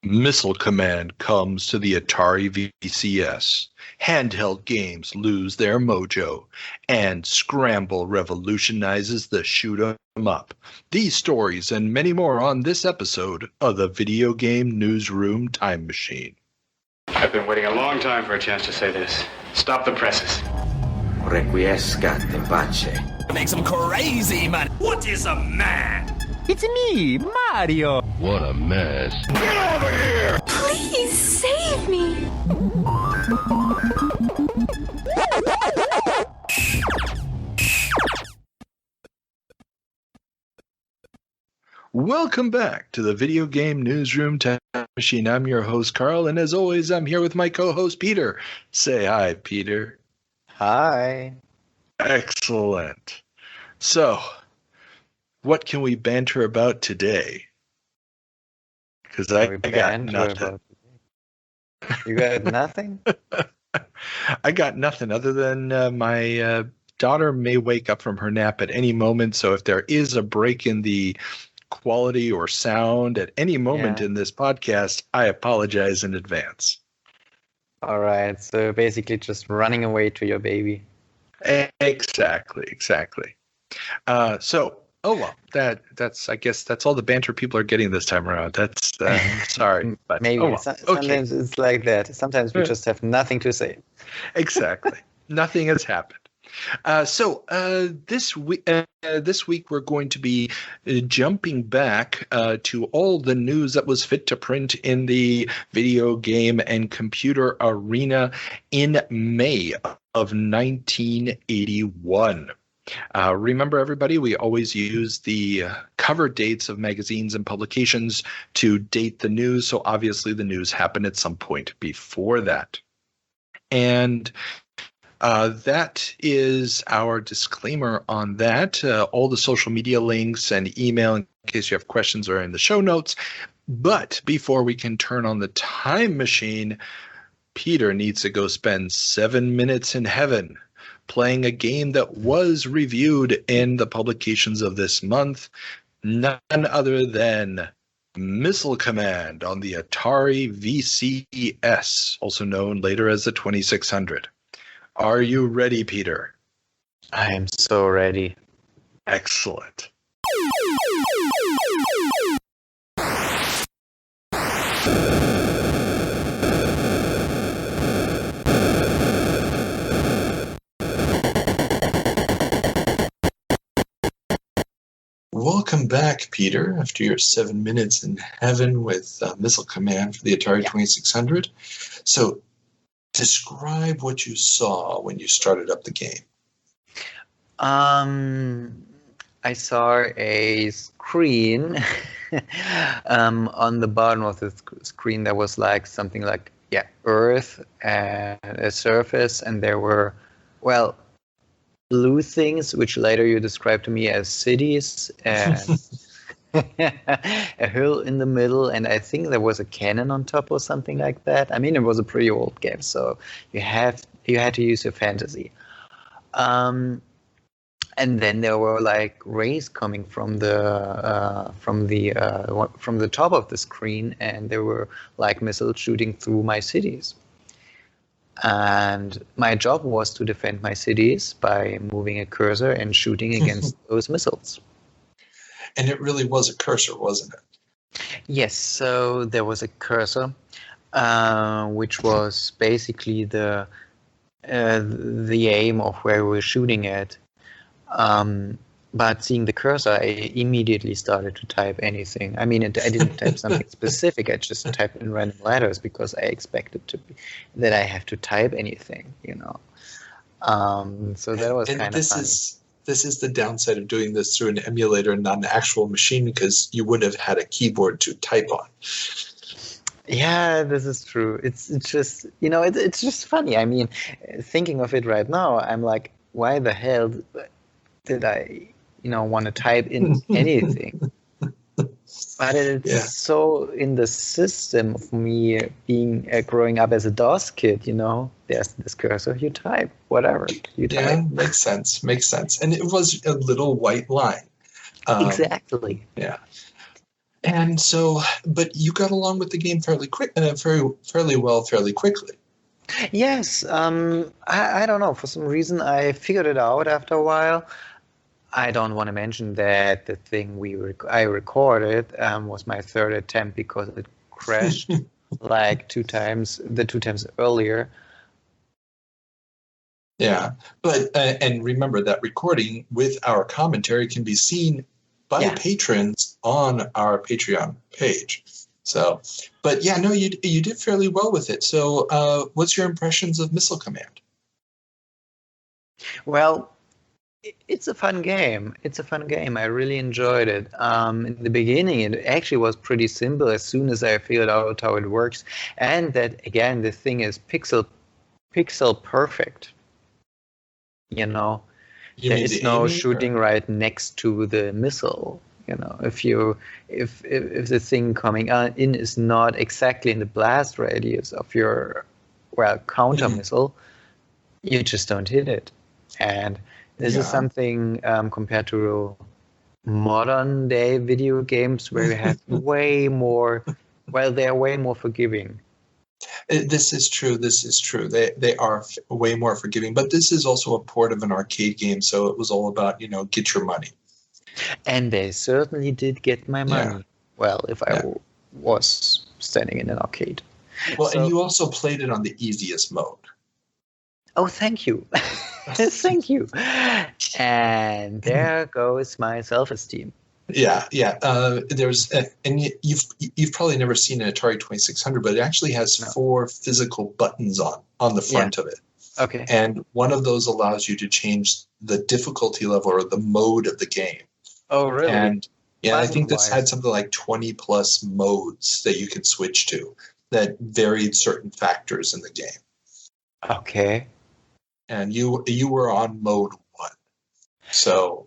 Missile Command comes to the Atari VCS. Handheld games lose their mojo. And Scramble revolutionizes the shoot 'em up. These stories and many more on this episode of the Video Game Newsroom Time Machine. I've been waiting a long time for a chance to say this. Stop the presses. Requiescat in pace. Makes him crazy, man. What is a man? It's me, Mario. What a mess. Get over here! Please save me. Welcome back to the Video Game Newsroom Time Machine. I'm your host, Carl, and as always, I'm here with my co-host, Peter. Say hi, Peter. Hi. Excellent. So, what can we banter about today? Because I got nothing. You got nothing? I got nothing other than my daughter may wake up from her nap at any moment. So if there is a break in the quality or sound at any moment in this podcast, I apologize in advance. All right. So basically just running away to your baby. Exactly. That's I guess that's all the banter people are getting this time around. That's sorry, but maybe sometimes it's like that. Sometimes we just have nothing to say. Exactly, nothing has happened. So this week we're going to be jumping back to all the news that was fit to print in the video game and computer arena in May of 1981. Remember, everybody, we always use the cover dates of magazines and publications to date the news. So obviously the news happened at some point before that. And that is our disclaimer on that. All the social media links and email, in case you have questions, are in the show notes. But before we can turn on the time machine, Peter needs to go spend 7 minutes in heaven playing a game that was reviewed in the publications of this month, none other than Missile Command on the Atari VCS, also known later as the 2600. Are you ready, Peter? I am so ready. Excellent. Welcome back, Peter, after your 7 minutes in heaven with Missile Command for the Atari 2600. So, describe what you saw when you started up the game. I saw a screen on the bottom of the screen that was like something like Earth and a surface, and there were blue things, which later you described to me as cities, and a hill in the middle, and I think there was a cannon on top or something like that. I mean, it was a pretty old game, so you had to use your fantasy. And then there were like rays coming from the top of the screen, and there were like missiles shooting through my cities. And my job was to defend my cities by moving a cursor and shooting against those missiles. And it really was a cursor, wasn't it? Yes, so there was a cursor, which was basically the aim of where we were shooting at. But seeing the cursor, I immediately started to type anything. I mean, I didn't type something specific. I just typed in random letters because I expected that I have to type anything, So that was kind of funny. This is the downside of doing this through an emulator and not an actual machine, because you would have had a keyboard to type on. Yeah, this is true. It's just, it's just funny. I mean, thinking of it right now, I'm like, why the hell did I, want to type in anything? But it's so in the system of me being growing up as a DOS kid, there's this cursor, you type, whatever. You type. Yeah, makes sense. And it was a little white line. Exactly. Yeah. And so, but you got along with the game fairly quickly. Yes, I don't know. For some reason, I figured it out after a while. I don't want to mention that the thing I recorded was my third attempt because it crashed like two times earlier. Yeah, but and remember that recording with our commentary can be seen by patrons on our Patreon page. So, but yeah, no, you did fairly well with it. So, what's your impressions of Missile Command? Well, it's a fun game. I really enjoyed it. In the beginning, it actually was pretty simple as soon as I figured out how it works. And that, again, the thing is pixel perfect. You know, there is no shooting right next to the missile. You know, if the thing coming in is not exactly in the blast radius of your counter missile, you just don't hit it. And this is something compared to modern day video games where you have way more. Well, they are way more forgiving. This is true. They are way more forgiving. But this is also a port of an arcade game, so it was all about get your money. And they certainly did get my money. Yeah. Well, if I was standing in an arcade. Well, and you also played it on the easiest mode. Oh, thank you. Thank you. And there goes my self-esteem. Yeah. There's and you've probably never seen an Atari 2600, but it actually has 4 physical buttons on the front of it. Okay. And one of those allows you to change the difficulty level or the mode of the game. Oh, really? And I think this had something like 20 plus modes that you could switch to that varied certain factors in the game. Okay. And you were on mode 1. So.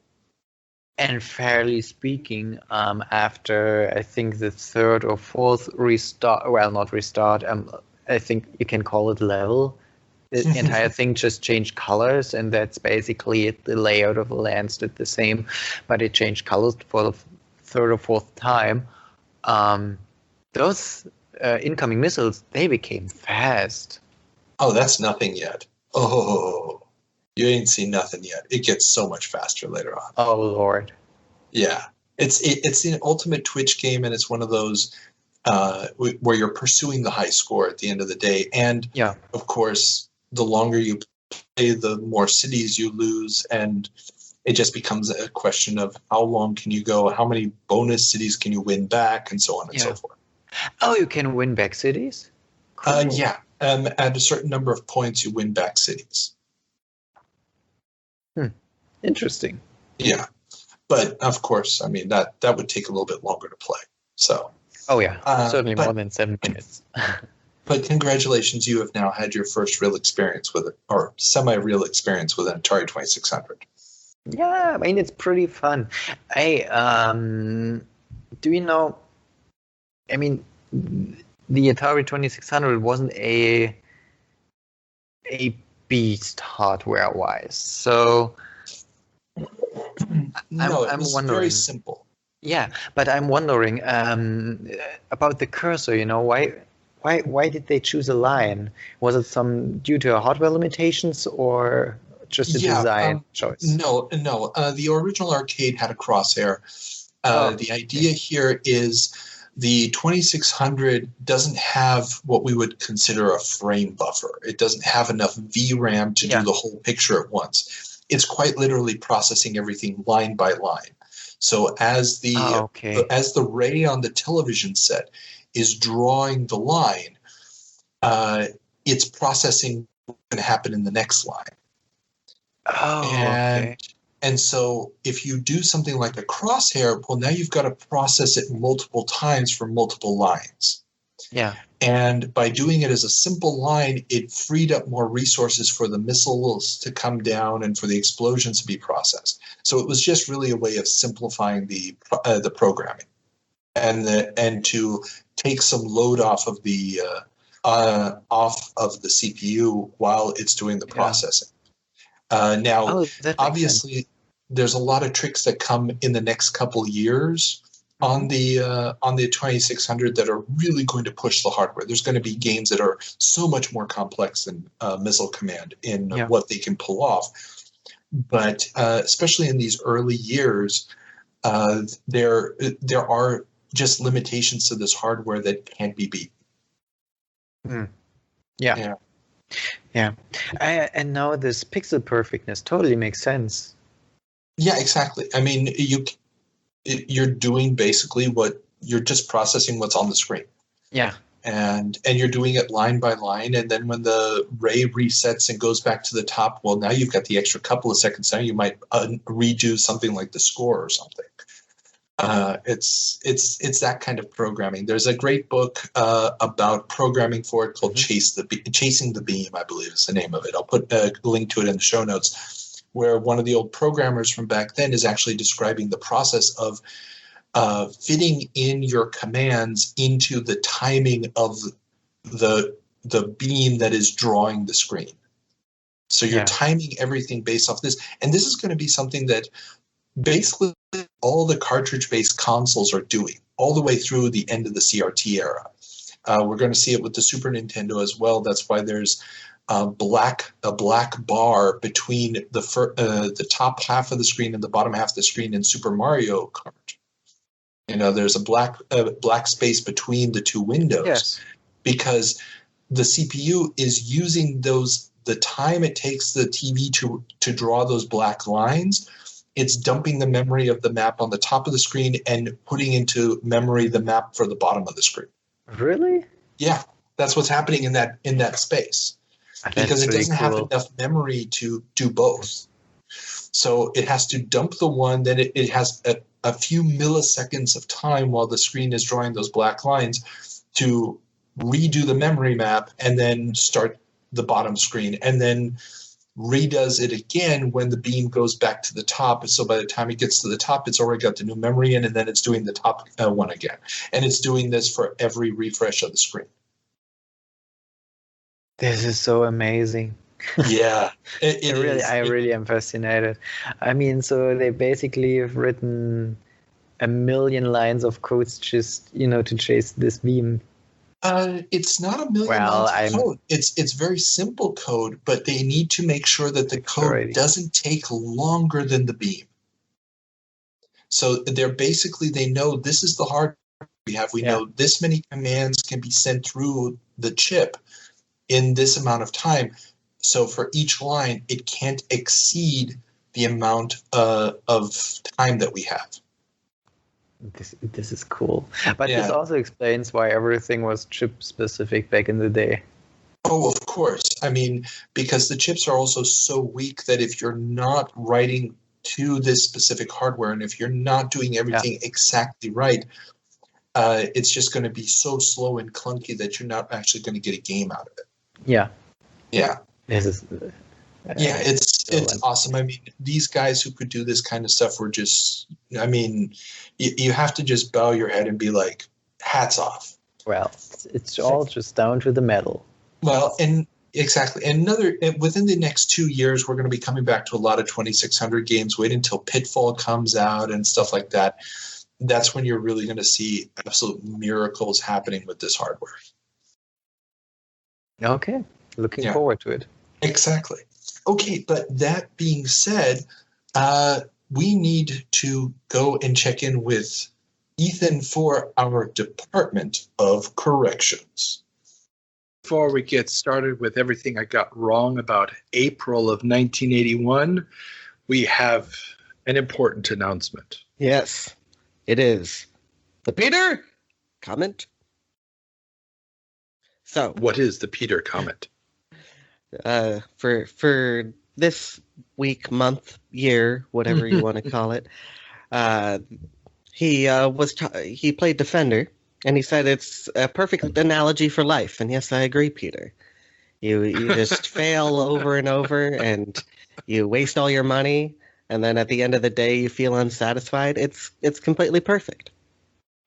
And fairly speaking, after I think the 3rd or 4th restart, well, not restart, I think you can call it level. The entire thing just changed colors, and that's basically it. The layout of the land stayed the same, but it changed colors for the 3rd or 4th time. Those incoming missiles, they became fast. Oh, that's nothing yet. Oh, you ain't seen nothing yet. It gets so much faster later on. Oh, Lord. Yeah. It's an ultimate Twitch game, and it's one of those where you're pursuing the high score at the end of the day. And, of course, the longer you play, the more cities you lose, and it just becomes a question of how long can you go, how many bonus cities can you win back, and so on and so forth. Oh, you can win back cities? Cool. At a certain number of points, you win back cities. Interesting. Yeah. But, of course, I mean, that would take a little bit longer to play. So. Oh, yeah. Certainly more than 7 minutes. But congratulations, you have now had your first real experience with it, or semi-real experience with an Atari 2600. Yeah, I mean, it's pretty fun. Do you know, I mean, the Atari 2600 wasn't a beast hardware-wise, so it was wondering, very simple. Yeah, but I'm wondering about the cursor. Why did they choose a line? Was it due to hardware limitations or just a design choice? No. The original arcade had a crosshair. The idea here is the 2600 doesn't have what we would consider a frame buffer. It doesn't have enough VRAM to do the whole picture at once. It's quite literally processing everything line by line. So as the ray on the television set is drawing the line, it's processing what's going to happen in the next line. And so if you do something like a crosshair, well, now you've got to process it multiple times for multiple lines. Yeah. And by doing it as a simple line, it freed up more resources for the missiles to come down and for the explosions to be processed. So it was just really a way of simplifying the programming and to take some load off of the CPU while it's doing the processing. Now, obviously, there's a lot of tricks that come in the next couple years on the 2600 that are really going to push the hardware. There's going to be games that are so much more complex than Missile Command in what they can pull off. But especially in these early years, there are just limitations to this hardware that can't be beat. Yeah. And now this pixel perfectness totally makes sense. Yeah, exactly. I mean, you're doing basically what you're just processing what's on the screen. Yeah. And you're doing it line by line, and then when the ray resets and goes back to the top, well, now you've got the extra couple of seconds. Now you might redo something like the score or something. It's that kind of programming. There's a great book about programming for it called Chasing the Beam, I believe is the name of it. I'll put a link to it in the show notes, where one of the old programmers from back then is actually describing the process of fitting in your commands into the timing of the beam that is drawing the screen. So you're timing everything based off this. And this is going to be something that basically all the cartridge-based consoles are doing all the way through the end of the CRT era. We're going to see it with the Super Nintendo as well. That's why there's a black bar between the top half of the screen and the bottom half of the screen in Super Mario Kart. There's a black space between the two windows because the CPU is using the time it takes the TV to draw those black lines. It's dumping the memory of the map on the top of the screen and putting into memory the map for the bottom of the screen. Really? Yeah, that's what's happening in that space. Because it doesn't have enough memory to do both. So it has to dump the one, then it has a few milliseconds of time while the screen is drawing those black lines to redo the memory map and then start the bottom screen, and then redoes it again when the beam goes back to the top. So by the time it gets to the top, it's already got the new memory in, and then it's doing the top one again. And it's doing this for every refresh of the screen. This is so amazing. Yeah, I really am fascinated. I mean, so they basically have written a million lines of codes just, to chase this beam. It's not a million lines of code. It's very simple code, but they need to make sure that the code doesn't take longer than the beam. So they know this is the hardware we have. We know this many commands can be sent through the chip in this amount of time. So for each line, it can't exceed the amount of time that we have. This is cool. But this also explains why everything was chip specific back in the day. Oh, of course. I mean, because the chips are also so weak that if you're not writing to this specific hardware and if you're not doing everything exactly right, it's just going to be so slow and clunky that you're not actually going to get a game out of it. Yeah. Yeah. This is it's awesome. I mean, these guys who could do this kind of stuff were just, I mean, you have to just bow your head and be like, hats off. Well, it's all just down to the metal. Well, and exactly. And within the next 2 years, we're going to be coming back to a lot of 2600 games. Wait until Pitfall comes out and stuff like that. That's when you're really going to see absolute miracles happening with this hardware. Okay. Looking forward to it. Exactly. Okay, but that being said, we need to go and check in with Ethan for our Department of Corrections. Before we get started with everything I got wrong about April of 1981, we have an important announcement. Yes, it is. The Peter comment. So, what is the Peter comment? For this week, month, year, whatever you want to call it, he played Defender, and he said it's a perfect analogy for life. And yes, I agree, Peter. You just fail over and over, and you waste all your money, and then at the end of the day, you feel unsatisfied. It's completely perfect.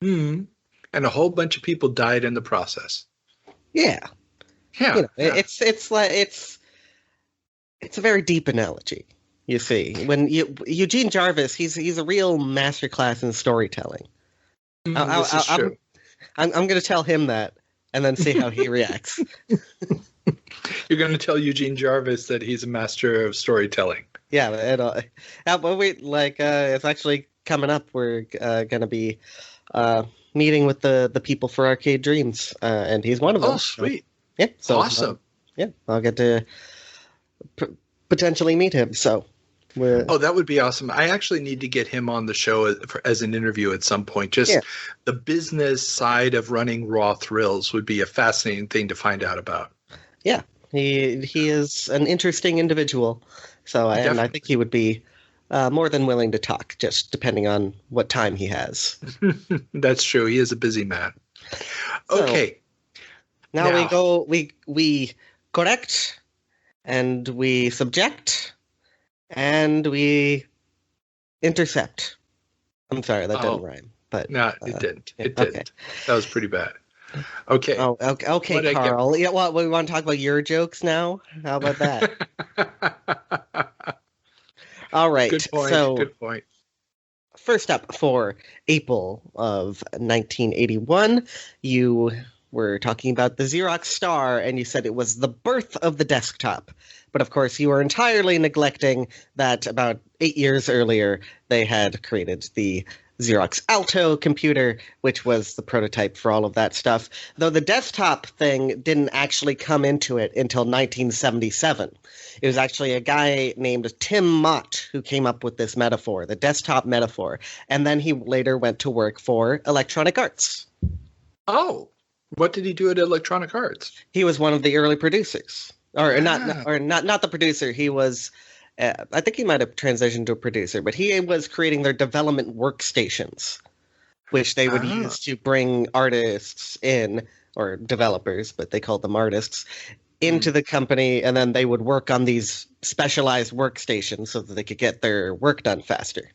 And a whole bunch of people died in the process. Yeah. Yeah, It's a very deep analogy. You see, when Eugene Jarvis, he's a real masterclass in storytelling. This is true. I'm going to tell him that and then see how he reacts. You're going to tell Eugene Jarvis that he's a master of storytelling. Yeah, but wait, it's actually coming up. We're going to be meeting with the people for Arcade Dreams, and he's one of them. Oh, sweet. So, yeah, so awesome. Yeah, I'll get to potentially meet him. So, that would be awesome. I actually need to get him on the show as an interview at some point. Just the business side of running Raw Thrills would be a fascinating thing to find out about. Yeah, he is an interesting individual. So, and I think he would be more than willing to talk, just depending on what time he has. That's true. He is a busy man. Okay. So, now we correct, and we subject, and we intercept. I'm sorry, that didn't rhyme. But no, it didn't. It okay. didn't. That was pretty bad. Okay. Oh, okay, Carl. Yeah, well, we want to talk about your jokes now? How about that? All right. Good point. So, good point. First up for April of 1981, you were talking about the Xerox Star, and you said it was the birth of the desktop. But of course, you were entirely neglecting that about 8 years earlier, they had created the Xerox Alto computer, which was the prototype for all of that stuff. Though the desktop thing didn't actually come into it until 1977. It was actually a guy named Tim Mott who came up with this metaphor, the desktop metaphor. And then he later went to work for Electronic Arts. Oh, what did he do at Electronic Arts? He was one of the early producers. Not the producer. He was... I think he might have transitioned to a producer, but he was creating their development workstations, which they would use to bring artists in, or developers, but they called them artists, into the company, and then they would work on these specialized workstations so that they could get their work done faster.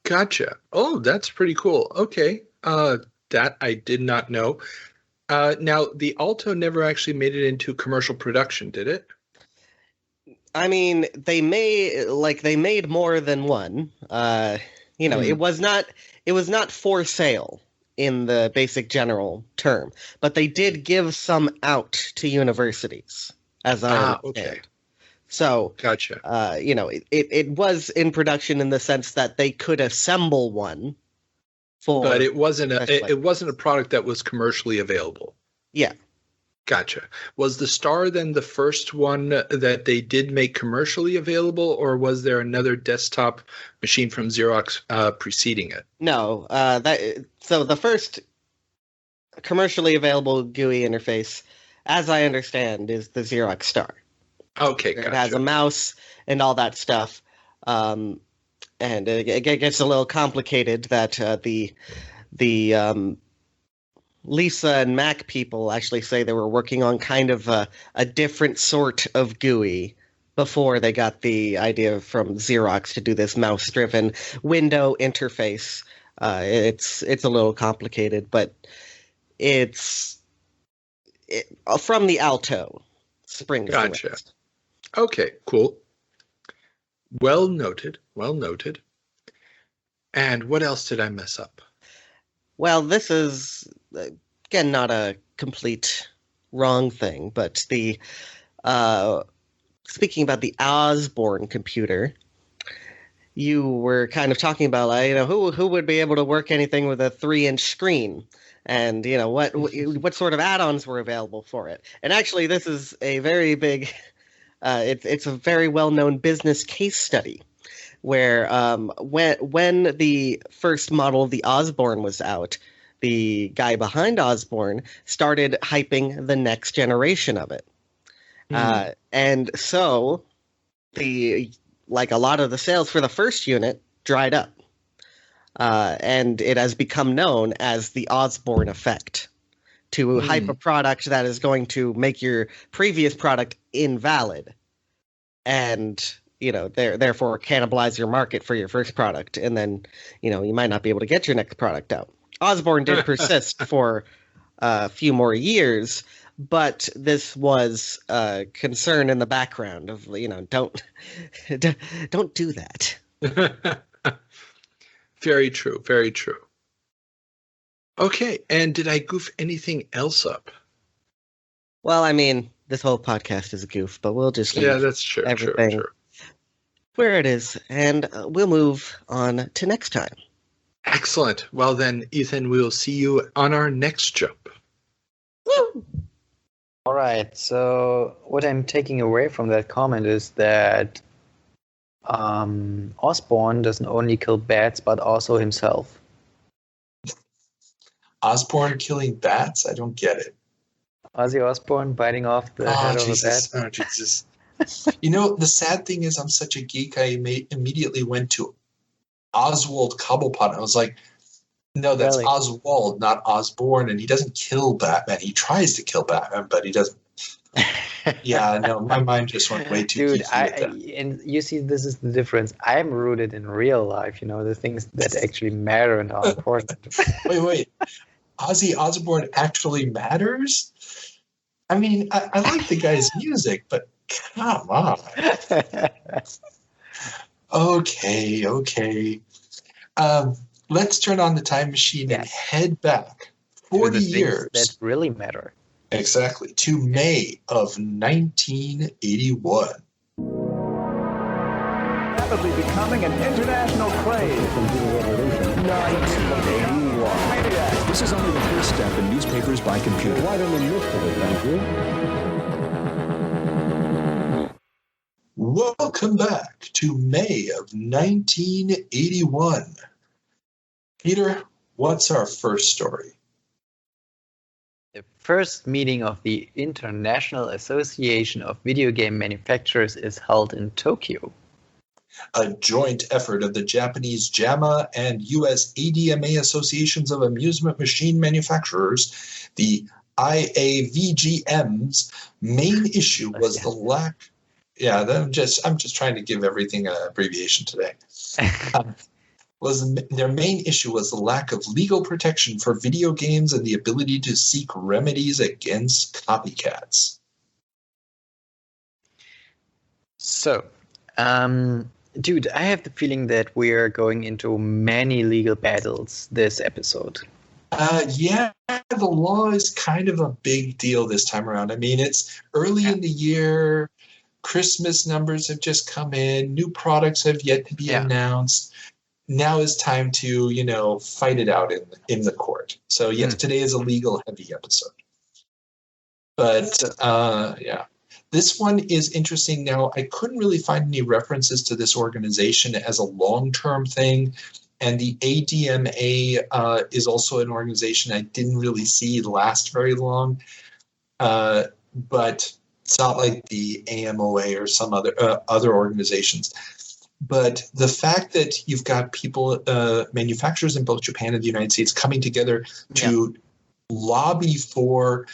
Gotcha. Oh, that's pretty cool. Okay. That I did not know. Now, the Alto never actually made it into commercial production, did it? I mean, they made more than one. It was not for sale in the basic general term, but they did give some out to universities, as I understand. Okay. So, gotcha. It was in production in the sense that they could assemble one for. But it wasn't a product that was commercially available. Yeah. Gotcha. Was the Star then the first one that they did make commercially available, or was there another desktop machine from Xerox preceding it? No. So the first commercially available GUI interface, as I understand, is the Xerox Star. Okay, gotcha. It has a mouse and all that stuff. And it gets a little complicated that the Lisa and Mac people actually say they were working on kind of a different sort of GUI before they got the idea from Xerox to do this mouse-driven window interface. It's a little complicated, but it's from the Alto springs. Gotcha. Okay, cool. Well noted. Well noted. And what else did I mess up? Well, this is, again, not a complete wrong thing, but speaking about the Osborne computer, you were kind of talking about, who would be able to work anything with a 3-inch screen, and what sort of add-ons were available for it. And actually, this is a very big, it's a very well-known business case study, where when the first model of the Osborne was out, the guy behind Osborne started hyping the next generation of it. And so a lot of the sales for the first unit dried up. And it has become known as the Osborne effect, to hype a product that is going to make your previous product invalid, and therefore cannibalize your market for your first product, and then you might not be able to get your next product out. Osborne did persist for a few more years, but this was a concern in the background of don't do that. Very true. Very true. Okay, and did I goof anything else up? Well, I mean, this whole podcast is a goof, but we'll just leave That's true. everything where it is, and we'll move on to next time. Excellent. Well then, Ethan, we'll see you on our next jump. Woo! All right. So what I'm taking away from that comment is that Osborn doesn't only kill bats, but also himself. Osborn killing bats? I don't get it. Ozzy Osbourne biting off the head of a bat. Oh, Jesus. The sad thing is I'm such a geek, I immediately went to Oswald Cobblepot. I was like, no, that's Really? Oswald, not Osborne. And he doesn't kill Batman. He tries to kill Batman, but he doesn't. Yeah, no, my mind just went way too Dude, geeky with that. and you see, this is the difference. I'm rooted in real life, the things that actually matter and are important. Wait. Ozzy Osbourne actually matters? I mean, I like the guy's music, but come on. Okay. Let's turn on the time machine and head back 40 years. That really matter. Exactly, to May of 1981. Rapidly becoming an international craze. 1981. This is only the first step in newspapers by computer. Right in the midst of it, thank you. Welcome back to May of 1981. Peter, what's our first story? The first meeting of the International Association of Video Game Manufacturers is held in Tokyo. A joint effort of the Japanese JAMA and US ADMA Associations of Amusement Machine Manufacturers, the IAVGM's main issue was the lack. Yeah, I'm just trying to give everything an abbreviation today. Their main issue was the lack of legal protection for video games and the ability to seek remedies against copycats. So, dude, I have the feeling that we're going into many legal battles this episode. Yeah, the law is kind of a big deal this time around. I mean, it's early in the year. Christmas numbers have just come in. New products have yet to be announced. Now is time to, fight it out in the court. So, yes, today is a legal-heavy episode. But, yeah. This one is interesting. Now, I couldn't really find any references to this organization as a long-term thing. And the ADMA is also an organization I didn't really see last very long. But it's not like the AMOA or some other organizations. But the fact that you've got people, manufacturers in both Japan and the United States coming together to lobby for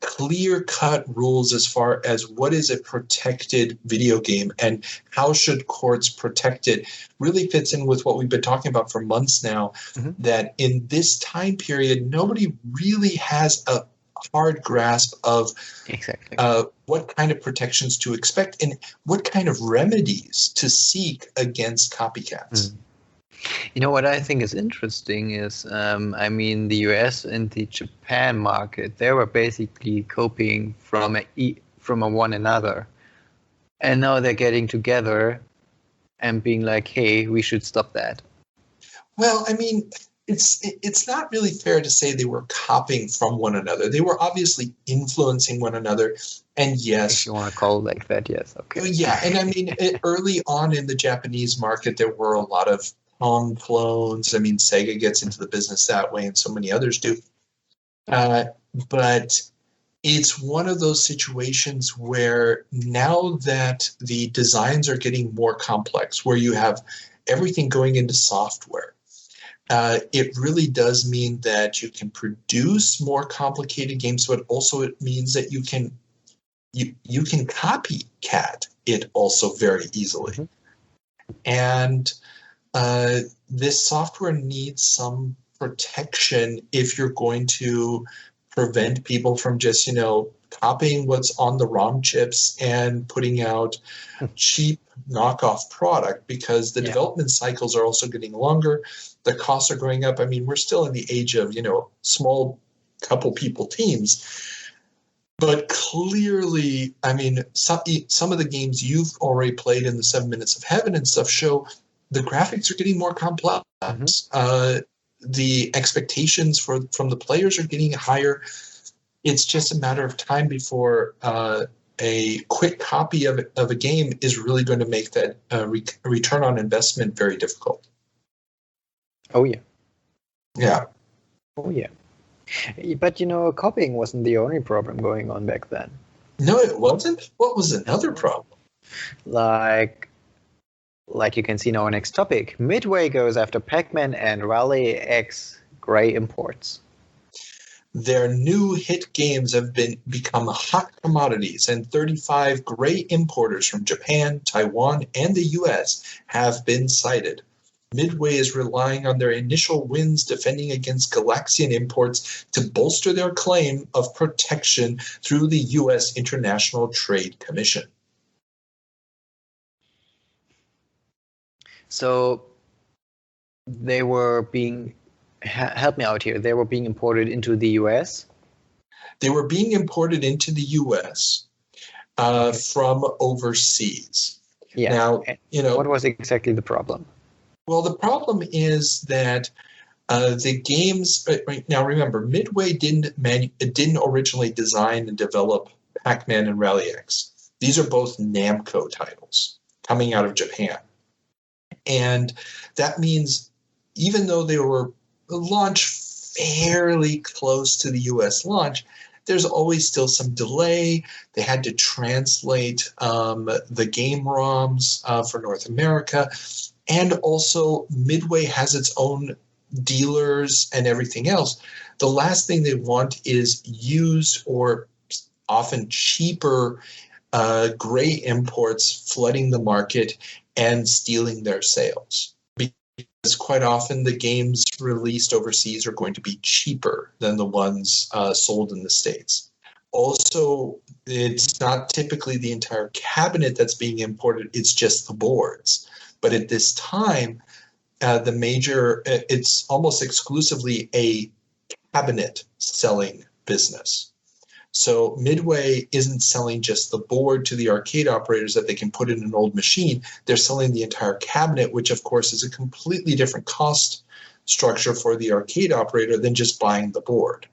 clear-cut rules as far as what is a protected video game and how should courts protect it really fits in with what we've been talking about for months now, that in this time period, nobody really has a hard grasp of what kind of protections to expect and what kind of remedies to seek against copycats. What I think is interesting is, the US and the Japan market, they were basically copying from one another. And now they're getting together and being like, hey, we should stop that. Well, I mean, it's not really fair to say they were copying from one another. They were obviously influencing one another. And yes. If you want to call it like that, yes. Okay. Yeah. And I mean, early on in the Japanese market, there were a lot of Pong clones. I mean, Sega gets into the business that way and so many others do. But it's one of those situations where now that the designs are getting more complex, where you have everything going into software, it really does mean that you can produce more complicated games, but also it means that you can copycat it also very easily. And this software needs some protection if you're going to prevent people from just, copying what's on the ROM chips and putting out cheap knockoff product because the development cycles are also getting longer. The costs are going up. I mean, we're still in the age of, small couple people teams. But clearly, I mean, some of the games you've already played in the 7 Minutes of Heaven and stuff show the graphics are getting more complex. The expectations from the players are getting higher. It's just a matter of time before a quick copy of a game is really going to make that return on investment very difficult. Oh, yeah. Yeah. Oh, yeah. But, copying wasn't the only problem going on back then. No, it wasn't. What was another problem? Like you can see in our next topic, Midway goes after Pac-Man and Rally X Gray imports. Their new hit games have become hot commodities, and 35 gray importers from Japan, Taiwan, and the US have been cited. Midway is relying on their initial wins defending against Galaxian imports to bolster their claim of protection through the US International Trade Commission. So they were being, help me out here, they were being imported into the US? They were being imported into the US from overseas. Yeah. Now, what was exactly the problem? Well, the problem is that the games. Right now, remember, Midway didn't originally design and develop Pac-Man and Rally X. These are both Namco titles coming out of Japan, and that means even though they were launched fairly close to the U.S. launch, there's always still some delay. They had to translate the game ROMs for North America. And also, Midway has its own dealers and everything else. The last thing they want is used or often cheaper gray imports flooding the market and stealing their sales. Because quite often the games released overseas are going to be cheaper than the ones sold in the States. Also, it's not typically the entire cabinet that's being imported, it's just the boards. But at this time, it's almost exclusively a cabinet selling business. So Midway isn't selling just the board to the arcade operators that they can put in an old machine. They're selling the entire cabinet, which of course is a completely different cost structure for the arcade operator than just buying the board.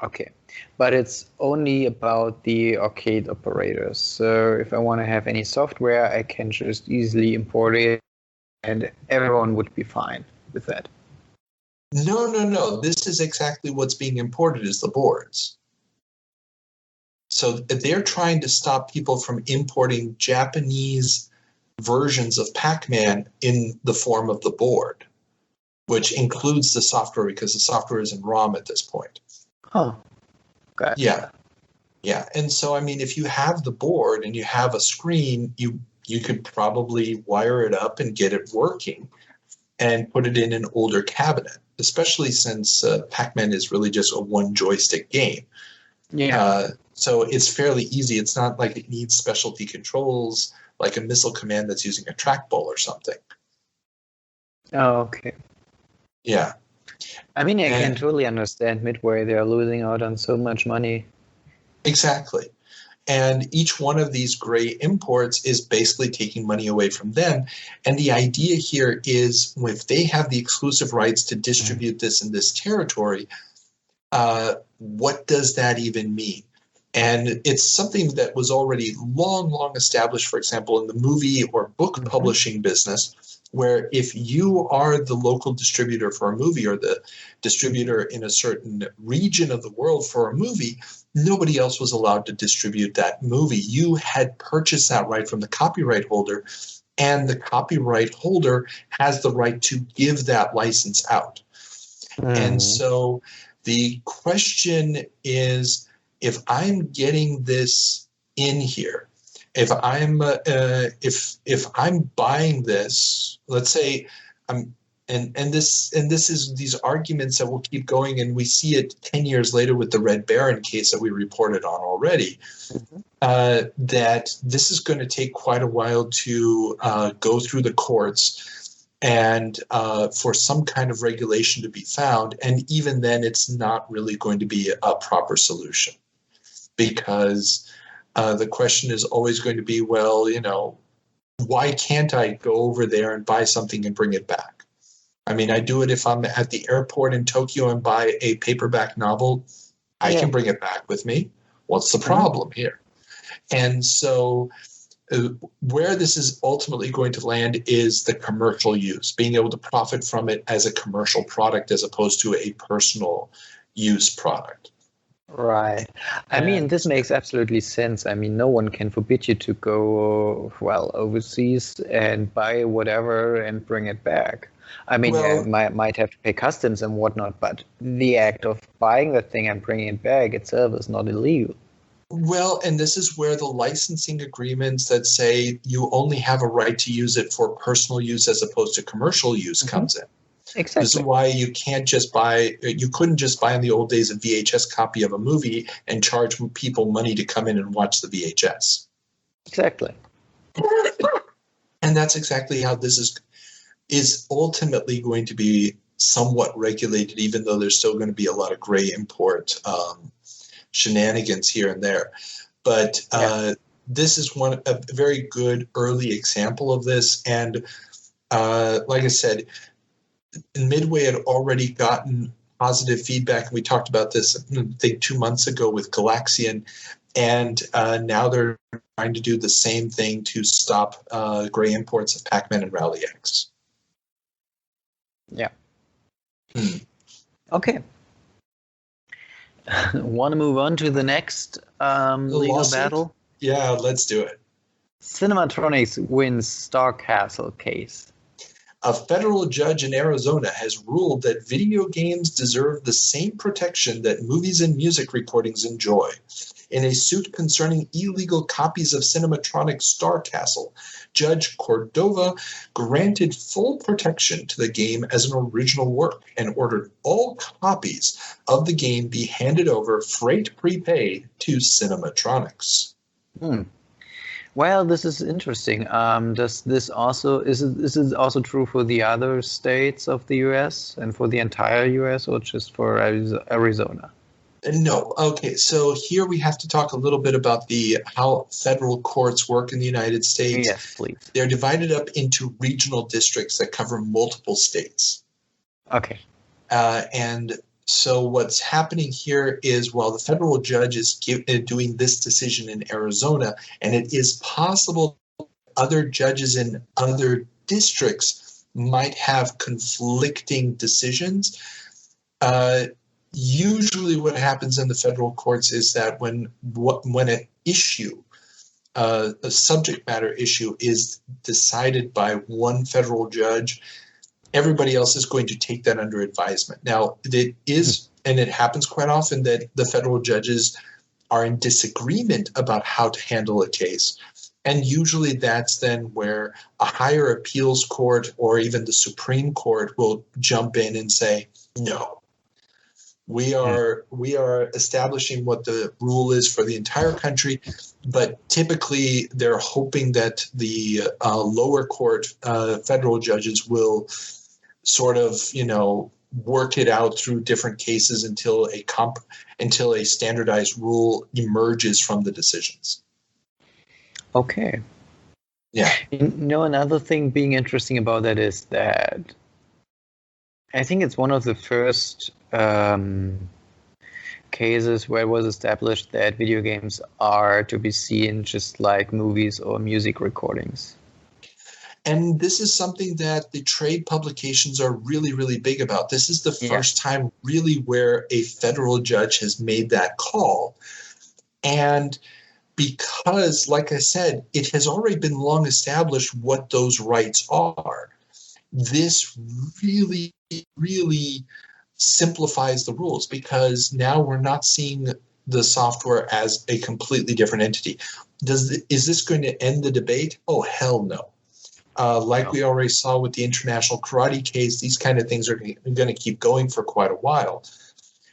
Okay, but it's only about the arcade operators. So if I want to have any software, I can just easily import it and everyone would be fine with that. No. This is exactly what's being imported is the boards. So they're trying to stop people from importing Japanese versions of Pac-Man in the form of the board, which includes the software because the software is in ROM at this point. Oh, okay. Yeah. And so, I mean, if you have the board and you have a screen, you could probably wire it up and get it working and put it in an older cabinet, especially since Pac-Man is really just a one joystick game. Yeah. So it's fairly easy. It's not like it needs specialty controls like a missile command that's using a trackball or something. Oh, okay. Yeah. I mean, I can totally understand Midway. They're losing out on so much money. Exactly. And each one of these gray imports is basically taking money away from them. And the idea here is if they have the exclusive rights to distribute this in this territory, what does that even mean? And it's something that was already long established, for example, in the movie or book publishing business, where if you are the local distributor for a movie or the distributor in a certain region of the world for a movie, nobody else was allowed to distribute that movie. You had purchased that right from the copyright holder, and the copyright holder has the right to give that license out. And so the question is, if I'm getting this in here, if I'm buying this, let's say And this is these arguments that will keep going, and we see it 10 years later with the Red Baron case that we reported on already. That this is going to take quite a while to go through the courts and for some kind of regulation to be found. And even then, it's not really going to be a proper solution, because the question is always going to be, well, why can't I go over there and buy something and bring it back? I mean, I do it if I'm at the airport in Tokyo and buy a paperback novel. I can bring it back with me. What's the problem here? And so where this is ultimately going to land is the commercial use, being able to profit from it as a commercial product as opposed to a personal use product. Right. I mean, this makes absolutely sense. I mean, no one can forbid you to go, overseas and buy whatever and bring it back. I mean, you might have to pay customs and whatnot, but the act of buying the thing and bringing it back itself is not illegal. Well, and this is where the licensing agreements that say you only have a right to use it for personal use as opposed to commercial use comes in. Exactly. This is why you couldn't just buy in the old days a VHS copy of a movie and charge people money to come in and watch the VHS. Exactly. And that's exactly how this is ultimately going to be somewhat regulated, even though there's still going to be a lot of gray import shenanigans here and there. But this is a very good early example of this. And like I said, Midway had already gotten positive feedback. We talked about this, I think, 2 months ago with Galaxian. And now they're trying to do the same thing to stop gray imports of Pac-Man and Rally X. Yeah. Okay. Want to move on to the next legal battle? Yeah, let's do it. Cinematronics wins Star Castle case. A federal judge in Arizona has ruled that video games deserve the same protection that movies and music recordings enjoy. In a suit concerning illegal copies of Cinematronics Star Castle, Judge Cordova granted full protection to the game as an original work and ordered all copies of the game be handed over freight prepaid to Cinematronics. Well, this is interesting. Does this also is it also true for the other states of the U.S. and for the entire U.S. or just for Arizona? No. Okay, so here we have to talk a little bit about how federal courts work in the United States. Yes, please. They're divided up into regional districts that cover multiple states. Okay. And so what's happening here is, while the federal judge is doing this decision in Arizona, and it is possible other judges in other districts might have conflicting decisions, usually what happens in the federal courts is that when an issue, a subject matter issue, is decided by one federal judge, everybody else is going to take that under advisement. Now, it happens quite often that the federal judges are in disagreement about how to handle a case. And usually that's then where a higher appeals court or even the Supreme Court will jump in and say, no, we are establishing what the rule is for the entire country, but typically they're hoping that the lower court federal judges will sort of, work it out through different cases until a standardized rule emerges from the decisions. Okay. Yeah. Another thing being interesting about that is that I think it's one of the first cases where it was established that video games are to be seen just like movies or music recordings. And this is something that the trade publications are really, really big about. This is the first time really where a federal judge has made that call. And because, like I said, it has already been long established what those rights are, this really, really simplifies the rules, because now we're not seeing the software as a completely different entity. Is this going to end the debate? Oh, hell no. Like we already saw with the international karate case, these kind of things are going to keep going for quite a while.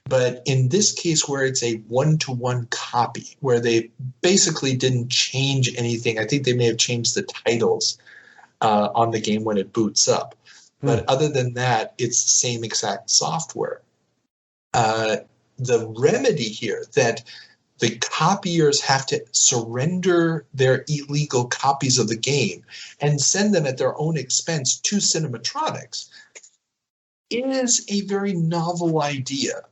But in this case, where it's a one-to-one copy, where they basically didn't change anything, I think they may have changed the titles on the game when it boots up. But other than that, it's the same exact software. The remedy here that the copiers have to surrender their illegal copies of the game and send them at their own expense to Cinematronics is a very novel idea.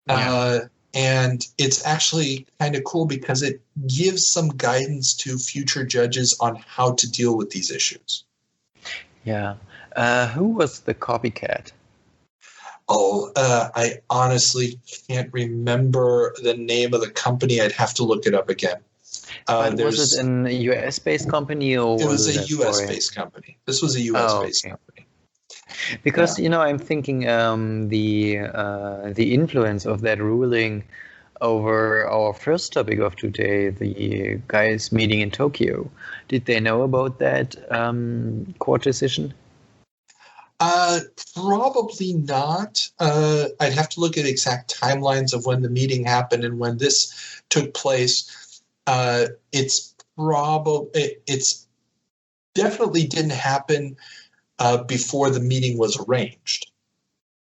And it's actually kind of cool because it gives some guidance to future judges on how to deal with these issues. Yeah. Who was the copycat? I honestly can't remember the name of the company. I'd have to look it up again. Was it a US-based company or it was a US-based company? This was a US-based company. Because I'm thinking the influence of that ruling over our first topic of today, the guys meeting in Tokyo. Did they know about that court decision? Probably not. I'd have to look at exact timelines of when the meeting happened and when this took place. It's definitely didn't happen before the meeting was arranged.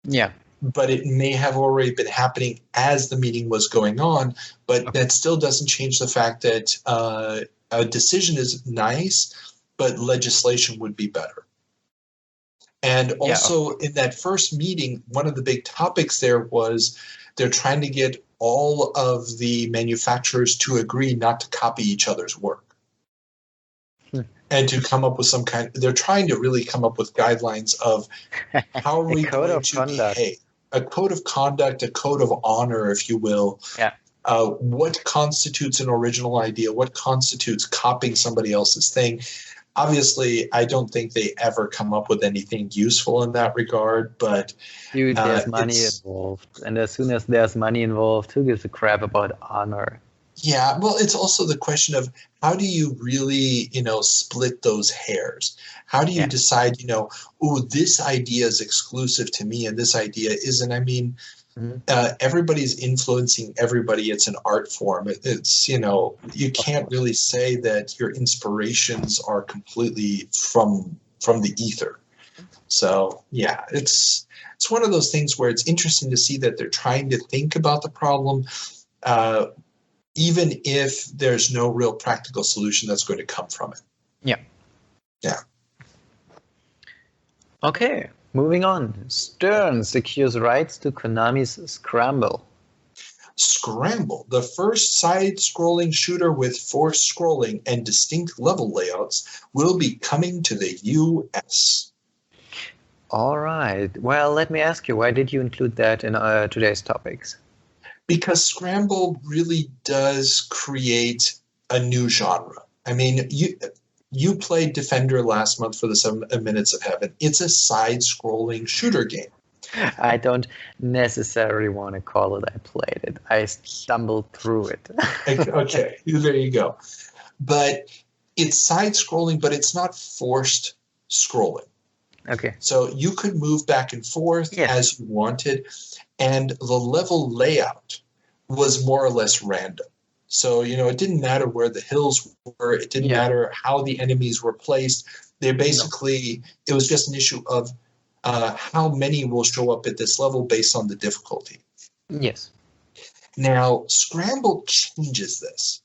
Yeah. But it may have already been happening as the meeting was going on. But that still doesn't change the fact that a decision is nice, but legislation would be better. And also in that first meeting, one of the big topics there was they're trying to get all of the manufacturers to agree not to copy each other's work. And to come up with they're trying to really come up with guidelines of how are we going to behave. A code of conduct, a code of honor, if you will. Yeah. What constitutes an original idea? What constitutes copying somebody else's thing? Obviously, I don't think they ever come up with anything useful in that regard, but there's money involved. And as soon as there's money involved, who gives a crap about honor? Yeah, well, it's also the question of how do you really, split those hairs? How do you decide, this idea is exclusive to me and this idea isn't? I mean, everybody's influencing everybody. It's an art form. It's, you can't really say that your inspirations are completely from the ether. So, yeah, it's one of those things where it's interesting to see that they're trying to think about the problem, even if there's no real practical solution that's going to come from it. Yeah. Yeah. Okay, moving on. Stern secures rights to Konami's Scramble. Scramble, the first side-scrolling shooter with forced scrolling and distinct level layouts, will be coming to the US. All right. Well, let me ask you, why did you include that in today's topics? Because Scramble really does create a new genre. I mean, you played Defender last month for the 7 Minutes of Heaven. It's a side-scrolling shooter game. I don't necessarily want to call it I played it. I stumbled through it. Okay, there you go. But it's side-scrolling, but it's not forced scrolling. Okay. So you could move back and forth as you wanted, and the level layout was more or less random. So, it didn't matter where the hills were. It didn't matter how the enemies were placed. They basically, it was just an issue of how many will show up at this level based on the difficulty. Yes. Now, Scramble changes this.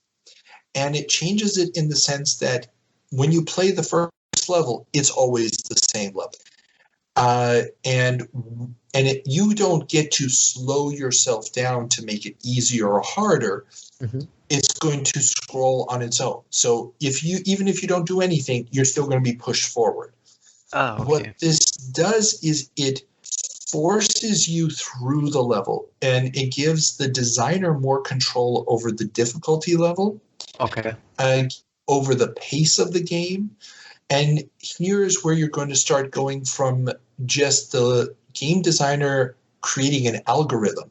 And it changes it in the sense that when you play the first level, it's always the same level. You don't get to slow yourself down to make it easier or harder. Mm-hmm. It's going to scroll on its own. So even if you don't do anything, you're still going to be pushed forward. Oh, okay. What this does is it forces you through the level, and it gives the designer more control over the difficulty level. Okay. Over the pace of the game. And here's where you're going to start going from just the game designer creating an algorithm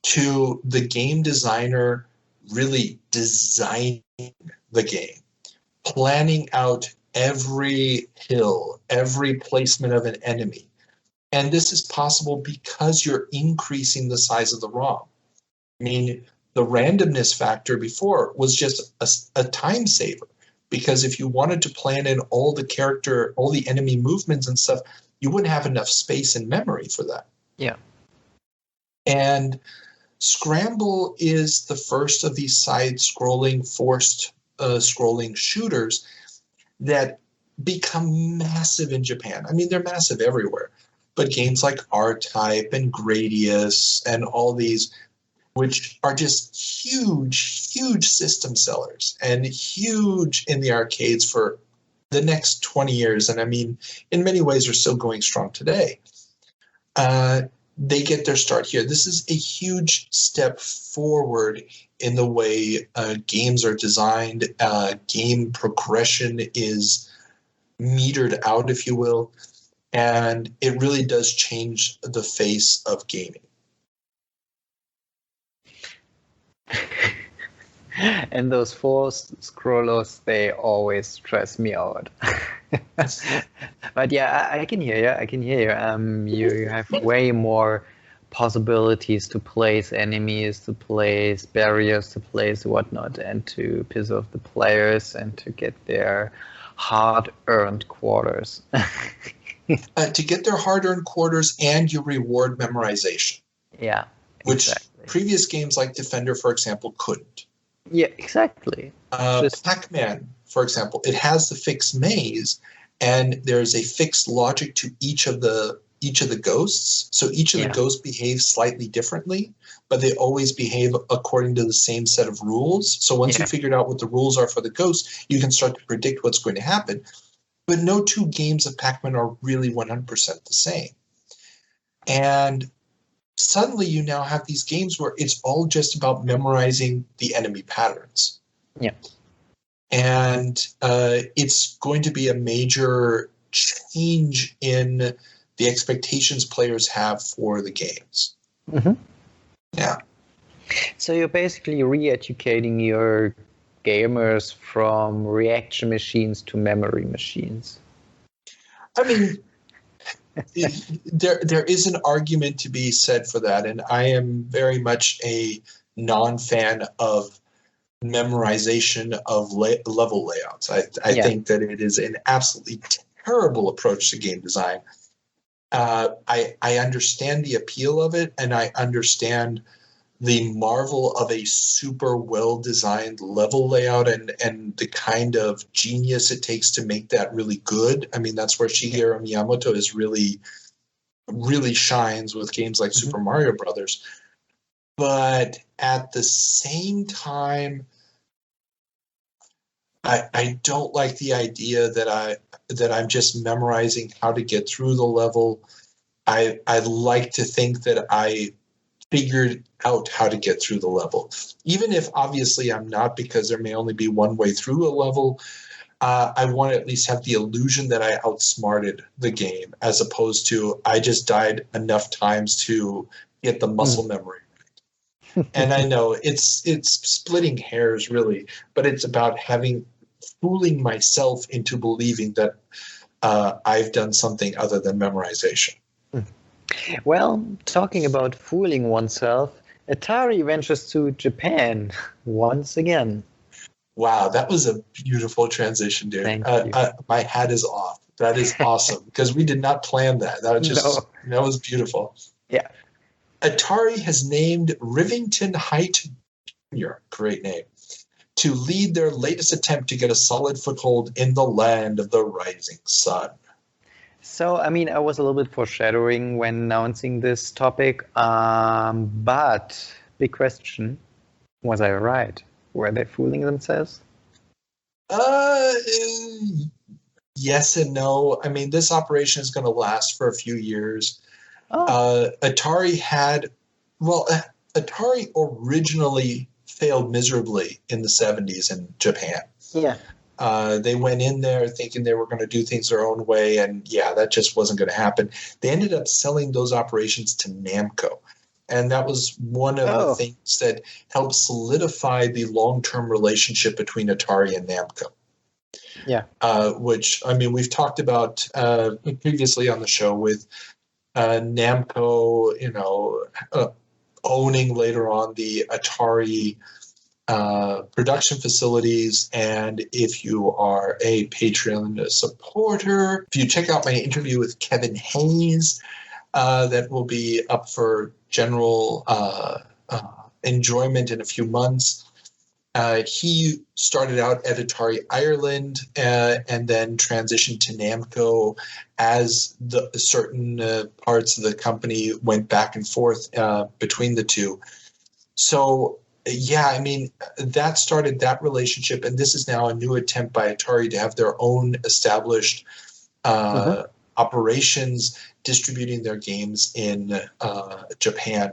to the game designer really designing the game, planning out every hill, every placement of an enemy. And this is possible because you're increasing the size of the ROM. I mean, the randomness factor before was just a time saver, because if you wanted to plan in all the enemy movements and stuff, you wouldn't have enough space and memory for that. Yeah. And Scramble is the first of these side-scrolling, forced scrolling shooters that become massive in Japan. I mean, they're massive everywhere. But games like R-Type and Gradius and all these, which are just huge, huge system sellers and huge in the arcades for the next 20 years. And I mean, in many ways, are still going strong today. They get their start here. This is a huge step forward in the way games are designed. Game progression is metered out, if you will. And it really does change the face of gaming. And those forced scrollers, they always stress me out. But yeah, I can hear you. I can hear you. You have way more possibilities to place enemies, to place barriers, to place whatnot, and to piss off the players and to get their hard-earned quarters. To get their hard-earned quarters, and you reward memorization. Yeah, which exactly. Previous games like Defender, for example, couldn't. Yeah, exactly. Pac-Man, for example, it has the fixed maze, and there's a fixed logic to each of the ghosts. So each of the ghosts behave slightly differently, but they always behave according to the same set of rules. So once you figured out what the rules are for the ghosts, you can start to predict what's going to happen. But no two games of Pac-Man are really 100% the same. And suddenly you now have these games where it's all just about memorizing the enemy patterns. Yeah. And it's going to be a major change in the expectations players have for the games. Mm-hmm. Yeah. So you're basically re-educating your gamers from reaction machines to memory machines. I mean, there is an argument to be said for that, and I am very much a non-fan of memorization of level layouts. I think that it is an absolutely terrible approach to game design. I understand the appeal of it, and I understand the marvel of a super well-designed level layout and the kind of genius it takes to make that really good. I mean, that's where Shigeru Miyamoto is really, really shines with games like Super Mario Brothers. But at the same time, I don't like the idea that I'm just memorizing how to get through the level. I like to think that I figured out how to get through the level, even if obviously I'm not, because there may only be one way through a level. I want to at least have the illusion that I outsmarted the game, as opposed to I just died enough times to get the muscle memory right. And I know it's splitting hairs really, but it's about fooling myself into believing that I've done something other than memorization. Well, talking about fooling oneself, Atari ventures to Japan once again. Wow, that was a beautiful transition, dude. Thank you. My hat is off. That is awesome, because we did not plan that. That was beautiful. Yeah. Atari has named Rivington Height Jr., great name, to lead their latest attempt to get a solid foothold in the land of the rising sun. So, I mean, I was a little bit foreshadowing when announcing this topic, but big question, was I right? Were they fooling themselves? Yes and no. I mean, this operation is going to last for a few years. Atari originally failed miserably in the 70s in Japan. Yeah. They went in there thinking they were going to do things their own way, and that just wasn't going to happen. They ended up selling those operations to Namco, and that was one of the things that helped solidify the long-term relationship between Atari and Namco. Yeah. Which, I mean, we've talked about previously on the show with Namco, owning later on the Atari production facilities. And if you are a Patreon supporter, if you check out my interview with Kevin Hayes, that will be up for general enjoyment in a few months. He started out at Atari Ireland and then transitioned to Namco as the certain parts of the company went back and forth between the two. So, yeah, I mean, that started that relationship, and this is now a new attempt by Atari to have their own established operations distributing their games in Japan.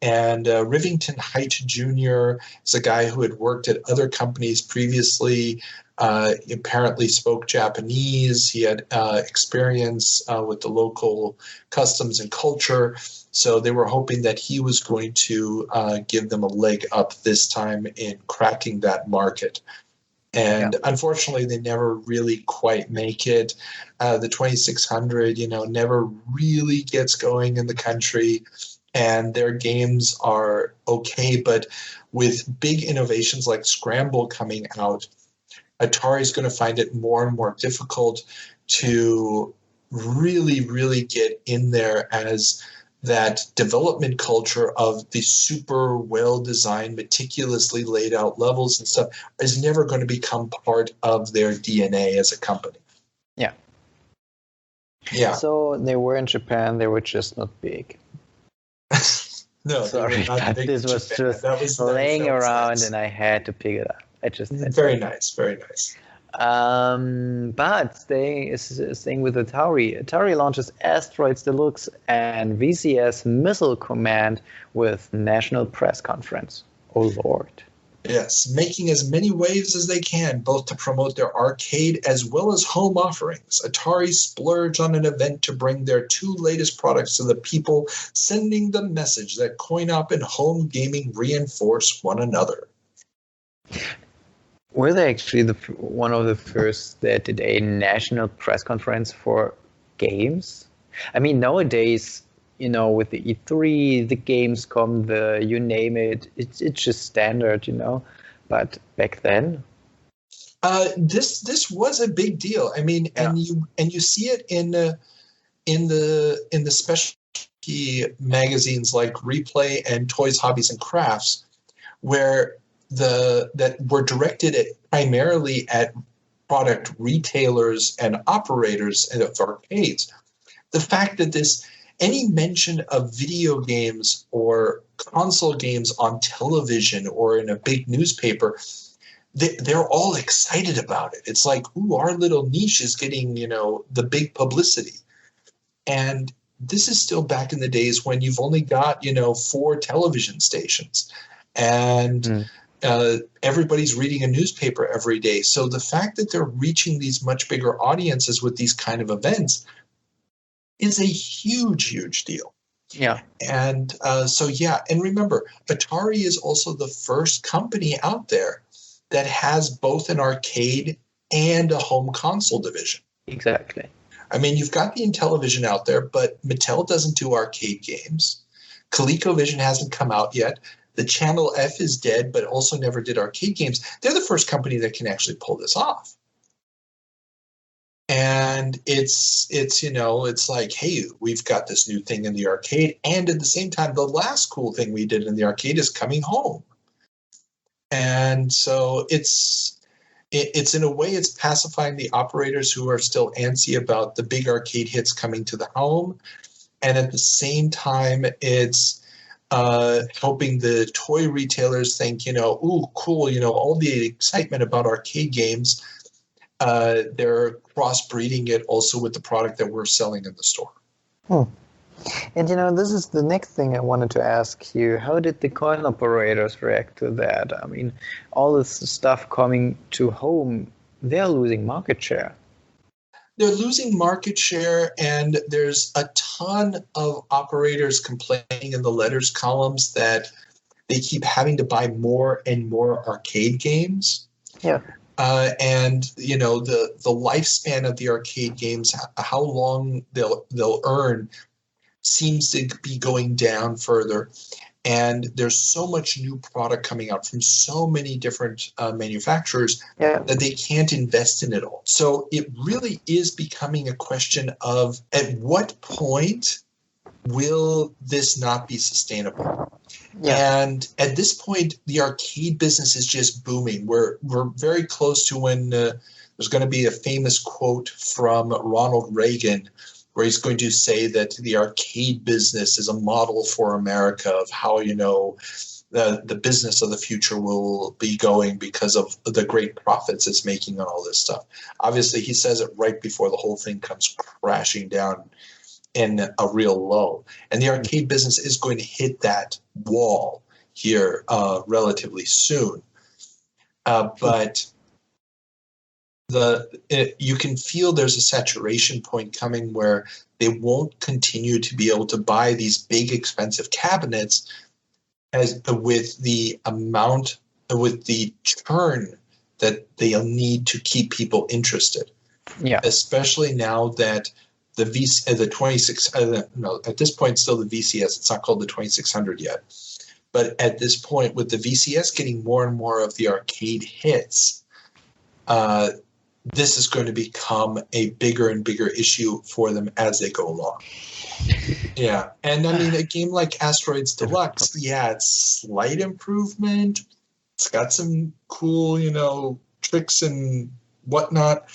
And Rivington Height Jr. is a guy who had worked at other companies previously. He apparently spoke Japanese. He had experience with the local customs and culture. So they were hoping that he was going to give them a leg up this time in cracking that market. And unfortunately, they never really quite make it. The 2600, never really gets going in the country. And their games are okay, but with big innovations like Scramble coming out, Atari is going to find it more and more difficult to really, really get in there, as that development culture of the super well-designed, meticulously laid out levels and stuff is never going to become part of their DNA as a company. Yeah. Yeah. So they were in Japan, they were just not big. No, sorry, but this was just laying around nice. And I had to pick it up. Very nice. But staying with Atari launches Asteroids Deluxe and VCS Missile Command with National Press Conference. Oh Lord. Yes, making as many waves as they can, both to promote their arcade as well as home offerings. Atari splurged on an event to bring their two latest products to the people, sending the message that coin-op and home gaming reinforce one another. Were they actually one of the first that did a national press conference for games? I mean, nowadays, with the E3, the Gamescom, the you name it, it's just standard, But back then, this was a big deal. I mean, and you see it in the specialty magazines like Replay and Toys, Hobbies, and Crafts, where that were directed primarily at product retailers and operators of arcades. The fact that any mention of video games or console games on television or in a big newspaper, they're all excited about it. It's like, ooh, our little niche is getting, the big publicity. And this is still back in the days when you've only got, 4 television stations. And everybody's reading a newspaper every day. So the fact that they're reaching these much bigger audiences with these kind of events is a huge, huge deal. Yeah. And and remember, Atari is also the first company out there that has both an arcade and a home console division. Exactly. I mean, you've got the Intellivision out there, but Mattel doesn't do arcade games. ColecoVision hasn't come out yet. The Channel F is dead, but also never did arcade games. They're the first company that can actually pull this off. And it's like, hey, we've got this new thing in the arcade, and at the same time, the last cool thing we did in the arcade is coming home. And so it's in a way, it's pacifying the operators who are still antsy about the big arcade hits coming to the home, and at the same time, it's helping the toy retailers think, ooh, cool, all the excitement about arcade games. They're crossbreeding it also with the product that we're selling in the store. And this is the next thing I wanted to ask you. How did the coin operators react to that? I mean, all this stuff coming to home, they're losing market share. They're losing market share, and there's a ton of operators complaining in the letters columns that they keep having to buy more and more arcade games. Yeah. And the lifespan of the arcade games, how long they'll earn, seems to be going down further. And there's so much new product coming out from so many different manufacturers that they can't invest in it all. So it really is becoming a question of, at what point will this not be sustainable? And at this point, the arcade business is just booming. We're very close to when there's going to be a famous quote from Ronald Reagan, where he's going to say that the arcade business is a model for America of how, the business of the future will be going because of the great profits it's making on all this stuff. Obviously, he says it right before the whole thing comes crashing down in a real low. And the arcade business is going to hit that wall here relatively soon. But you can feel there's a saturation point coming where they won't continue to be able to buy these big expensive cabinets with the churn that they'll need to keep people interested. Yeah. Especially now that at this point still the VCS, it's not called the 2600 yet. But at this point, with the VCS getting more and more of the arcade hits, this is going to become a bigger and bigger issue for them as they go along. Yeah. And I mean, a game like Asteroids Deluxe, it's slight improvement. It's got some cool, tricks and whatnot,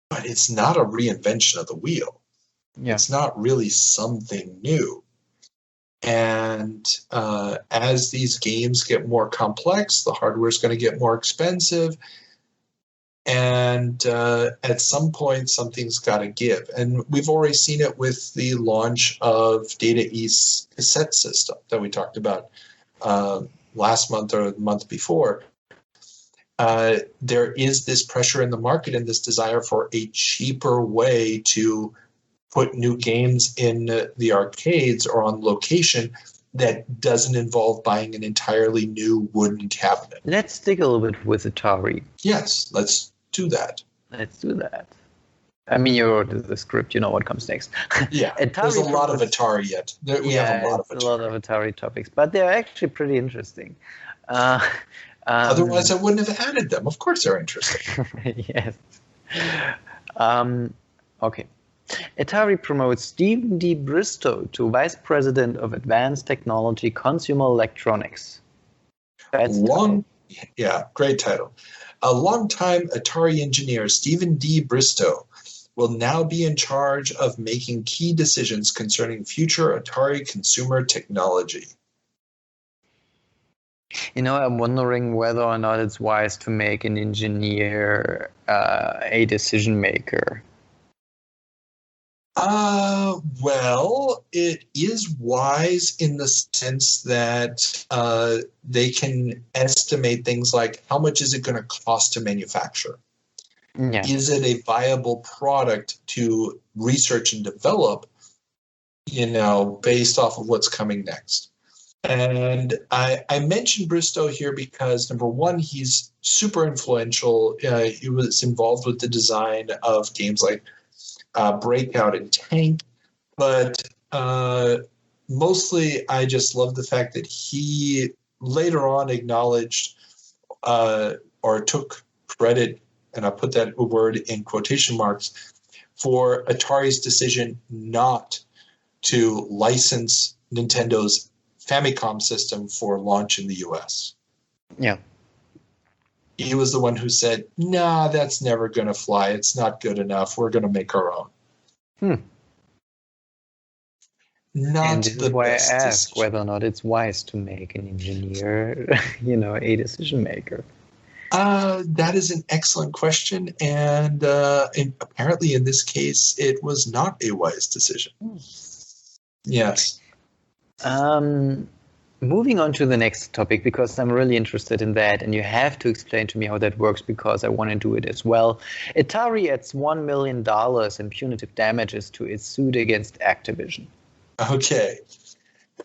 but it's not a reinvention of the wheel. Yeah. It's not really something new. And as these games get more complex, the hardware is going to get more expensive. And at some point, something's got to give. And we've already seen it with the launch of Data East's cassette system that we talked about last month or the month before. There is this pressure in the market and this desire for a cheaper way to put new games in the arcades or on location that doesn't involve buying an entirely new wooden cabinet. Let's stick a little bit with Atari. Yes, let's do that. I mean, you wrote the script, you know what comes next. Yeah, there's a lot of Atari yet. We have a lot of Atari topics, but they're actually pretty interesting. Otherwise, I wouldn't have added them. Of course they're interesting. Yes. Okay. Atari promotes Stephen D. Bristow to Vice President of Advanced Technology Consumer Electronics. Great title. A longtime Atari engineer, Stephen D. Bristow, will now be in charge of making key decisions concerning future Atari consumer technology. I'm wondering whether or not it's wise to make an engineer a decision maker. Well, it is wise in the sense that they can estimate things like how much is it going to cost to manufacture? Yeah. Is it a viable product to research and develop, based off of what's coming next? And I mentioned Bristow here because, number one, he's super influential. He was involved with the design of games like Breakout and Tank, but mostly I just love the fact that he later on acknowledged or took credit, and I put that word in quotation marks, for Atari's decision not to license Nintendo's Famicom system for launch in the US. Yeah. He was the one who said, nah, that's never going to fly. It's not good enough. We're going to make our own. And this is why I ask whether or not it's wise to make an engineer, a decision maker. That is an excellent question. And apparently in this case, it was not a wise decision. Yes. Moving on to the next topic, because I'm really interested in that, and you have to explain to me how that works because I want to do it as well. Atari adds $1 million in punitive damages to its suit against Activision. Okay.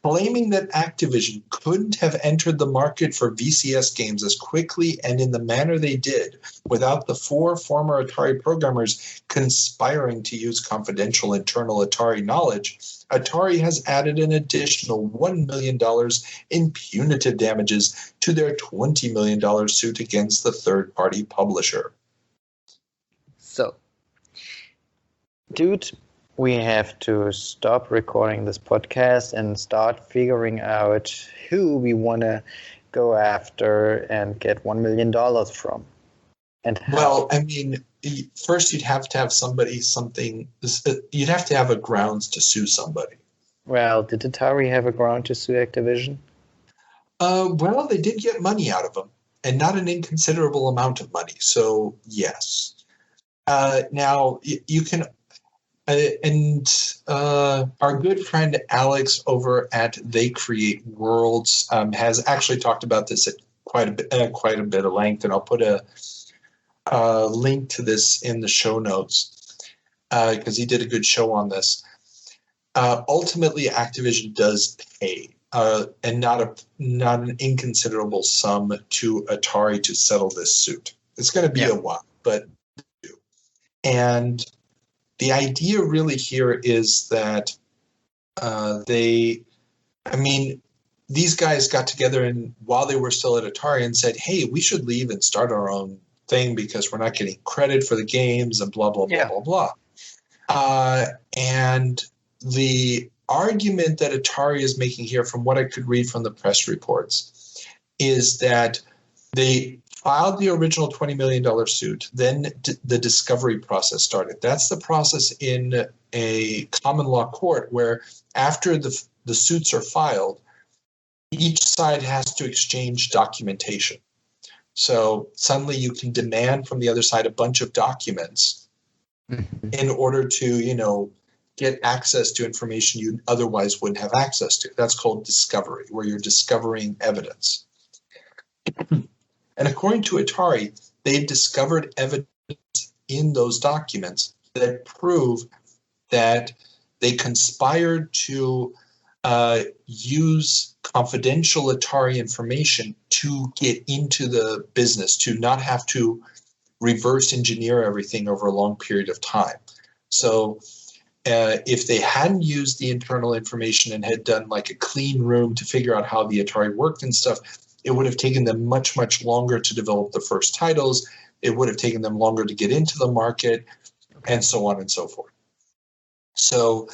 claiming that Activision couldn't have entered the market for VCS games as quickly and in the manner they did without the 4 former Atari programmers conspiring to use confidential internal Atari knowledge. Atari has added an additional $1 million in punitive damages to their $20 million suit against the third-party publisher. So, dude, we have to stop recording this podcast and start figuring out who we want to go after and get $1 million from. And how. Well, I mean, first you'd have to have you'd have to have a grounds to sue somebody. Well, did Atari have a ground to sue Activision? Well, they did get money out of them, and not an inconsiderable amount of money. So, yes. Now, you can... our good friend Alex over at They Create Worlds has actually talked about this at quite a bit of length, and I'll put a link to this in the show notes because he did a good show on this. Ultimately, Activision does pay, and not an inconsiderable sum to Atari to settle this suit. It's going to be a while, but and the idea really here is that these guys got together and while they were still at Atari and said, hey, we should leave and start our own thing because we're not getting credit for the games and blah, blah, blah, blah, blah. And the argument that Atari is making here, from what I could read from the press reports, is that they filed the original $20 million suit, then the discovery process started. That's the process in a common law court where after the suits are filed, each side has to exchange documentation. So suddenly you can demand from the other side a bunch of documents in order to, get access to information you otherwise wouldn't have access to. That's called discovery, where you're discovering evidence. And according to Atari, they've discovered evidence in those documents that prove that they conspired to use confidential Atari information to get into the business, to not have to reverse engineer everything over a long period of time. So if they hadn't used the internal information and had done like a clean room to figure out how the Atari worked and stuff, it would have taken them much, much longer to develop the first titles. It would have taken them longer to get into the market, and so on and so forth. So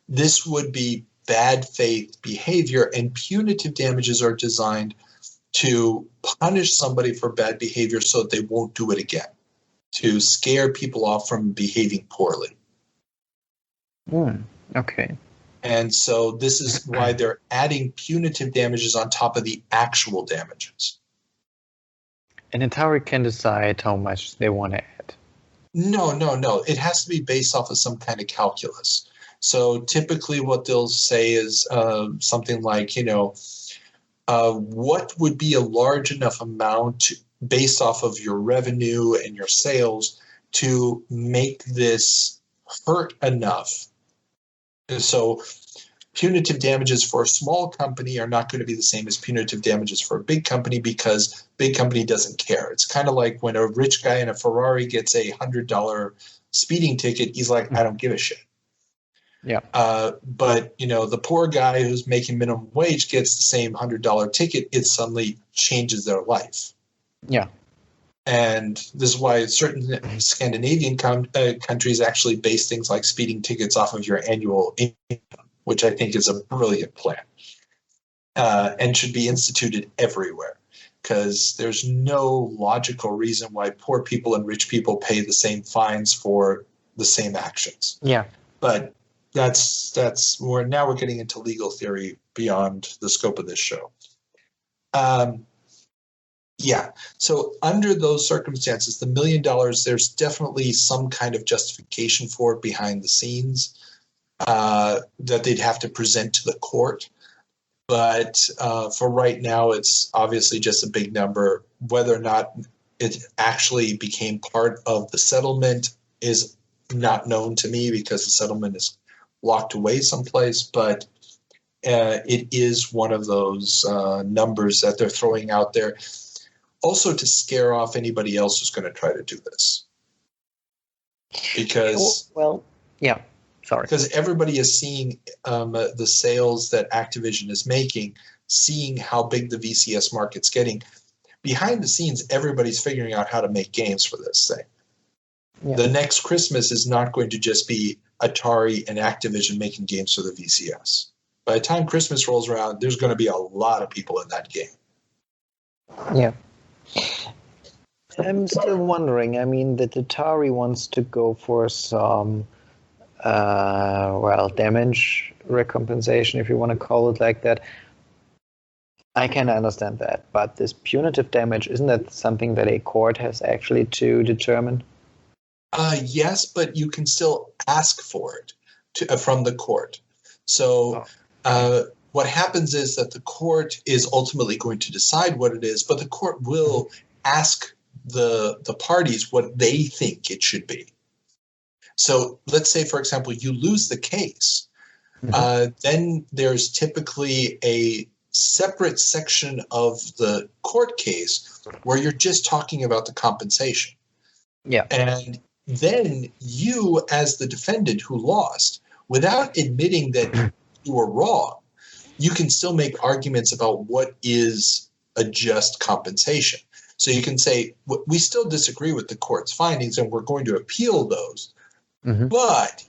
this would be bad faith behavior, and punitive damages are designed to punish somebody for bad behavior so that they won't do it again, to scare people off from behaving poorly. Okay. And so this is why they're adding punitive damages on top of the actual damages. And Atari can decide how much they want to add. No. It has to be based off of some kind of calculus. So typically what they'll say is something like, what would be a large enough amount based off of your revenue and your sales to make this hurt enough. So punitive damages for a small company are not going to be the same as punitive damages for a big company because big company doesn't care. It's kind of like when a rich guy in a Ferrari gets a $100 speeding ticket, he's like, I don't give a shit. Yeah. But, the poor guy who's making minimum wage gets the same $100 ticket, it suddenly changes their life. Yeah. And this is why certain Scandinavian countries actually base things like speeding tickets off of your annual income, which I think is a brilliant plan and should be instituted everywhere because there's no logical reason why poor people and rich people pay the same fines for the same actions. Yeah. But that's where now we're getting into legal theory beyond the scope of this show. So under those circumstances, the $1 million, there's definitely some kind of justification for it behind the scenes that they'd have to present to the court. But for right now, it's obviously just a big number. Whether or not it actually became part of the settlement is not known to me because the settlement is locked away someplace. But it is one of those numbers that they're throwing out there, also to scare off anybody else who's going to try to do this. Because because everybody is seeing the sales that Activision is making, seeing how big the VCS market's getting. Behind the scenes, everybody's figuring out how to make games for this thing. Yeah. The next Christmas is not going to just be Atari and Activision making games for the VCS. By the time Christmas rolls around, there's going to be a lot of people in that game. Yeah. I'm still wondering. I mean, that Atari wants to go for some, damage recompensation, if you want to call it like that. I can understand that. But this punitive damage, isn't that something that a court has actually to determine? Yes, but you can still ask for it from the court. So what happens is that the court is ultimately going to decide what it is, but the court will ask the parties what they think it should be. So let's say, for example, you lose the case. Then there's typically a separate section of the court case where you're just talking about the compensation. Yeah. And then you, as the defendant who lost, without admitting that you were wrong, you can still make arguments about what is a just compensation. So you can say, we still disagree with the court's findings and we're going to appeal those. But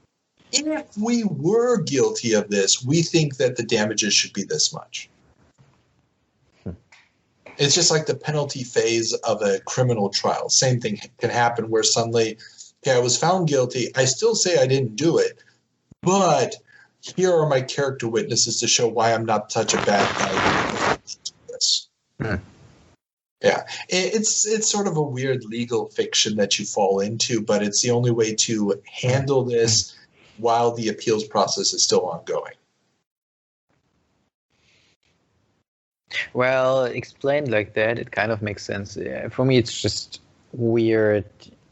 if we were guilty of this, we think that the damages should be this much. It's just like the penalty phase of a criminal trial. Same thing can happen where suddenly, I was found guilty. I still say I didn't do it, but here are my character witnesses to show why I'm not such a bad guy. Yeah, it's sort of a weird legal fiction that you fall into, but it's the only way to handle this while the appeals process is still ongoing. Well, explained like that, it kind of makes sense. For me, it's just weird,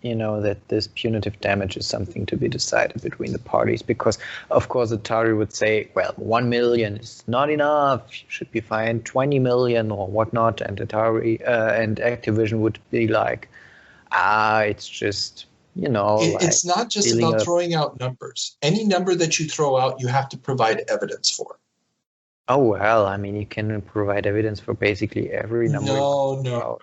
that this punitive damage is something to be decided between the parties, because, of course, Atari would say, well, 1 million is not enough, you should be fined 20 million or whatnot, and Atari and Activision would be like, it's just, it's not just about throwing out numbers. Any number that you throw out, you have to provide evidence for. Oh, well, I mean, you can provide evidence for basically every number. No.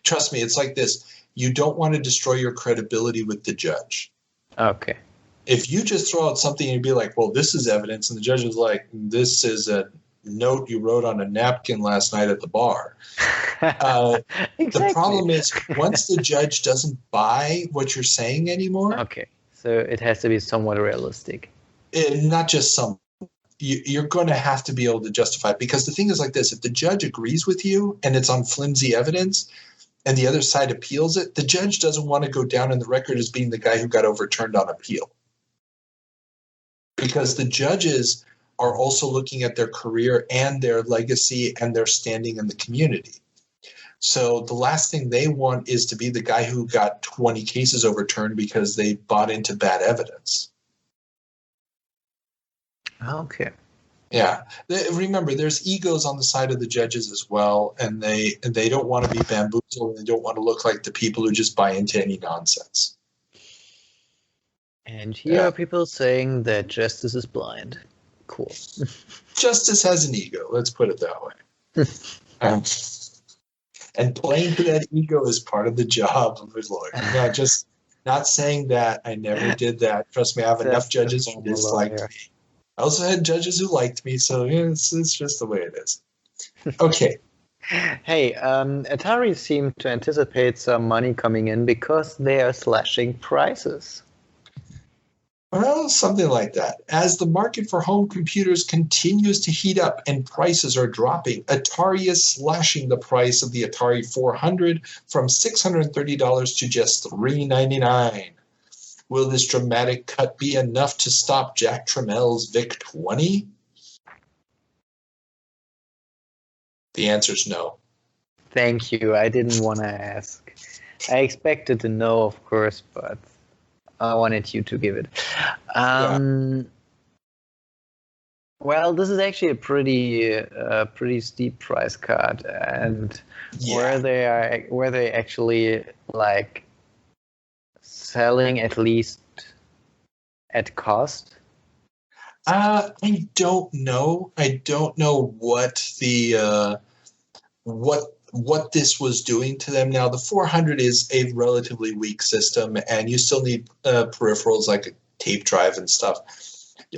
Trust me, it's like this. You don't want to destroy your credibility with the judge. Okay. If you just throw out something and be like, well, this is evidence, and the judge is like, this is a note you wrote on a napkin last night at the bar. Exactly. The problem is, once the judge doesn't buy what you're saying anymore. Okay. So it has to be somewhat realistic. Not just some. You're going to have to be able to justify it, because the thing is like this. If the judge agrees with you and it's on flimsy evidence and the other side appeals it, the judge doesn't want to go down in the record as being the guy who got overturned on appeal. Because the judges are also looking at their career and their legacy and their standing in the community. So the last thing they want is to be the guy who got 20 cases overturned because they bought into bad evidence. Okay. Yeah. Remember, there's egos on the side of the judges as well, and they don't want to be bamboozled, and they don't want to look like the people who just buy into any nonsense. And here are people saying that justice is blind. Cool. Justice has an ego. Let's put it that way. And playing to that ego is part of the job of a lawyer. Not saying that. I never did that. Trust me, I have enough judges who disliked me. I also had judges who liked me, so it's just the way it is. Okay. Hey, Atari seemed to anticipate some money coming in because they are slashing prices. Well, something like that. As the market for home computers continues to heat up and prices are dropping, Atari is slashing the price of the Atari 400 from $630 to just $399. Will this dramatic cut be enough to stop Jack Trammell's VIC-20? The answer is no. Thank you. I didn't want to ask. I expected to know, of course, but I wanted you to give it. Well, this is actually a pretty steep price cut, and where they actually like selling at least at cost. I don't know. I don't know what the what this was doing to them. Now, the 400 is a relatively weak system, and you still need peripherals like a tape drive and stuff.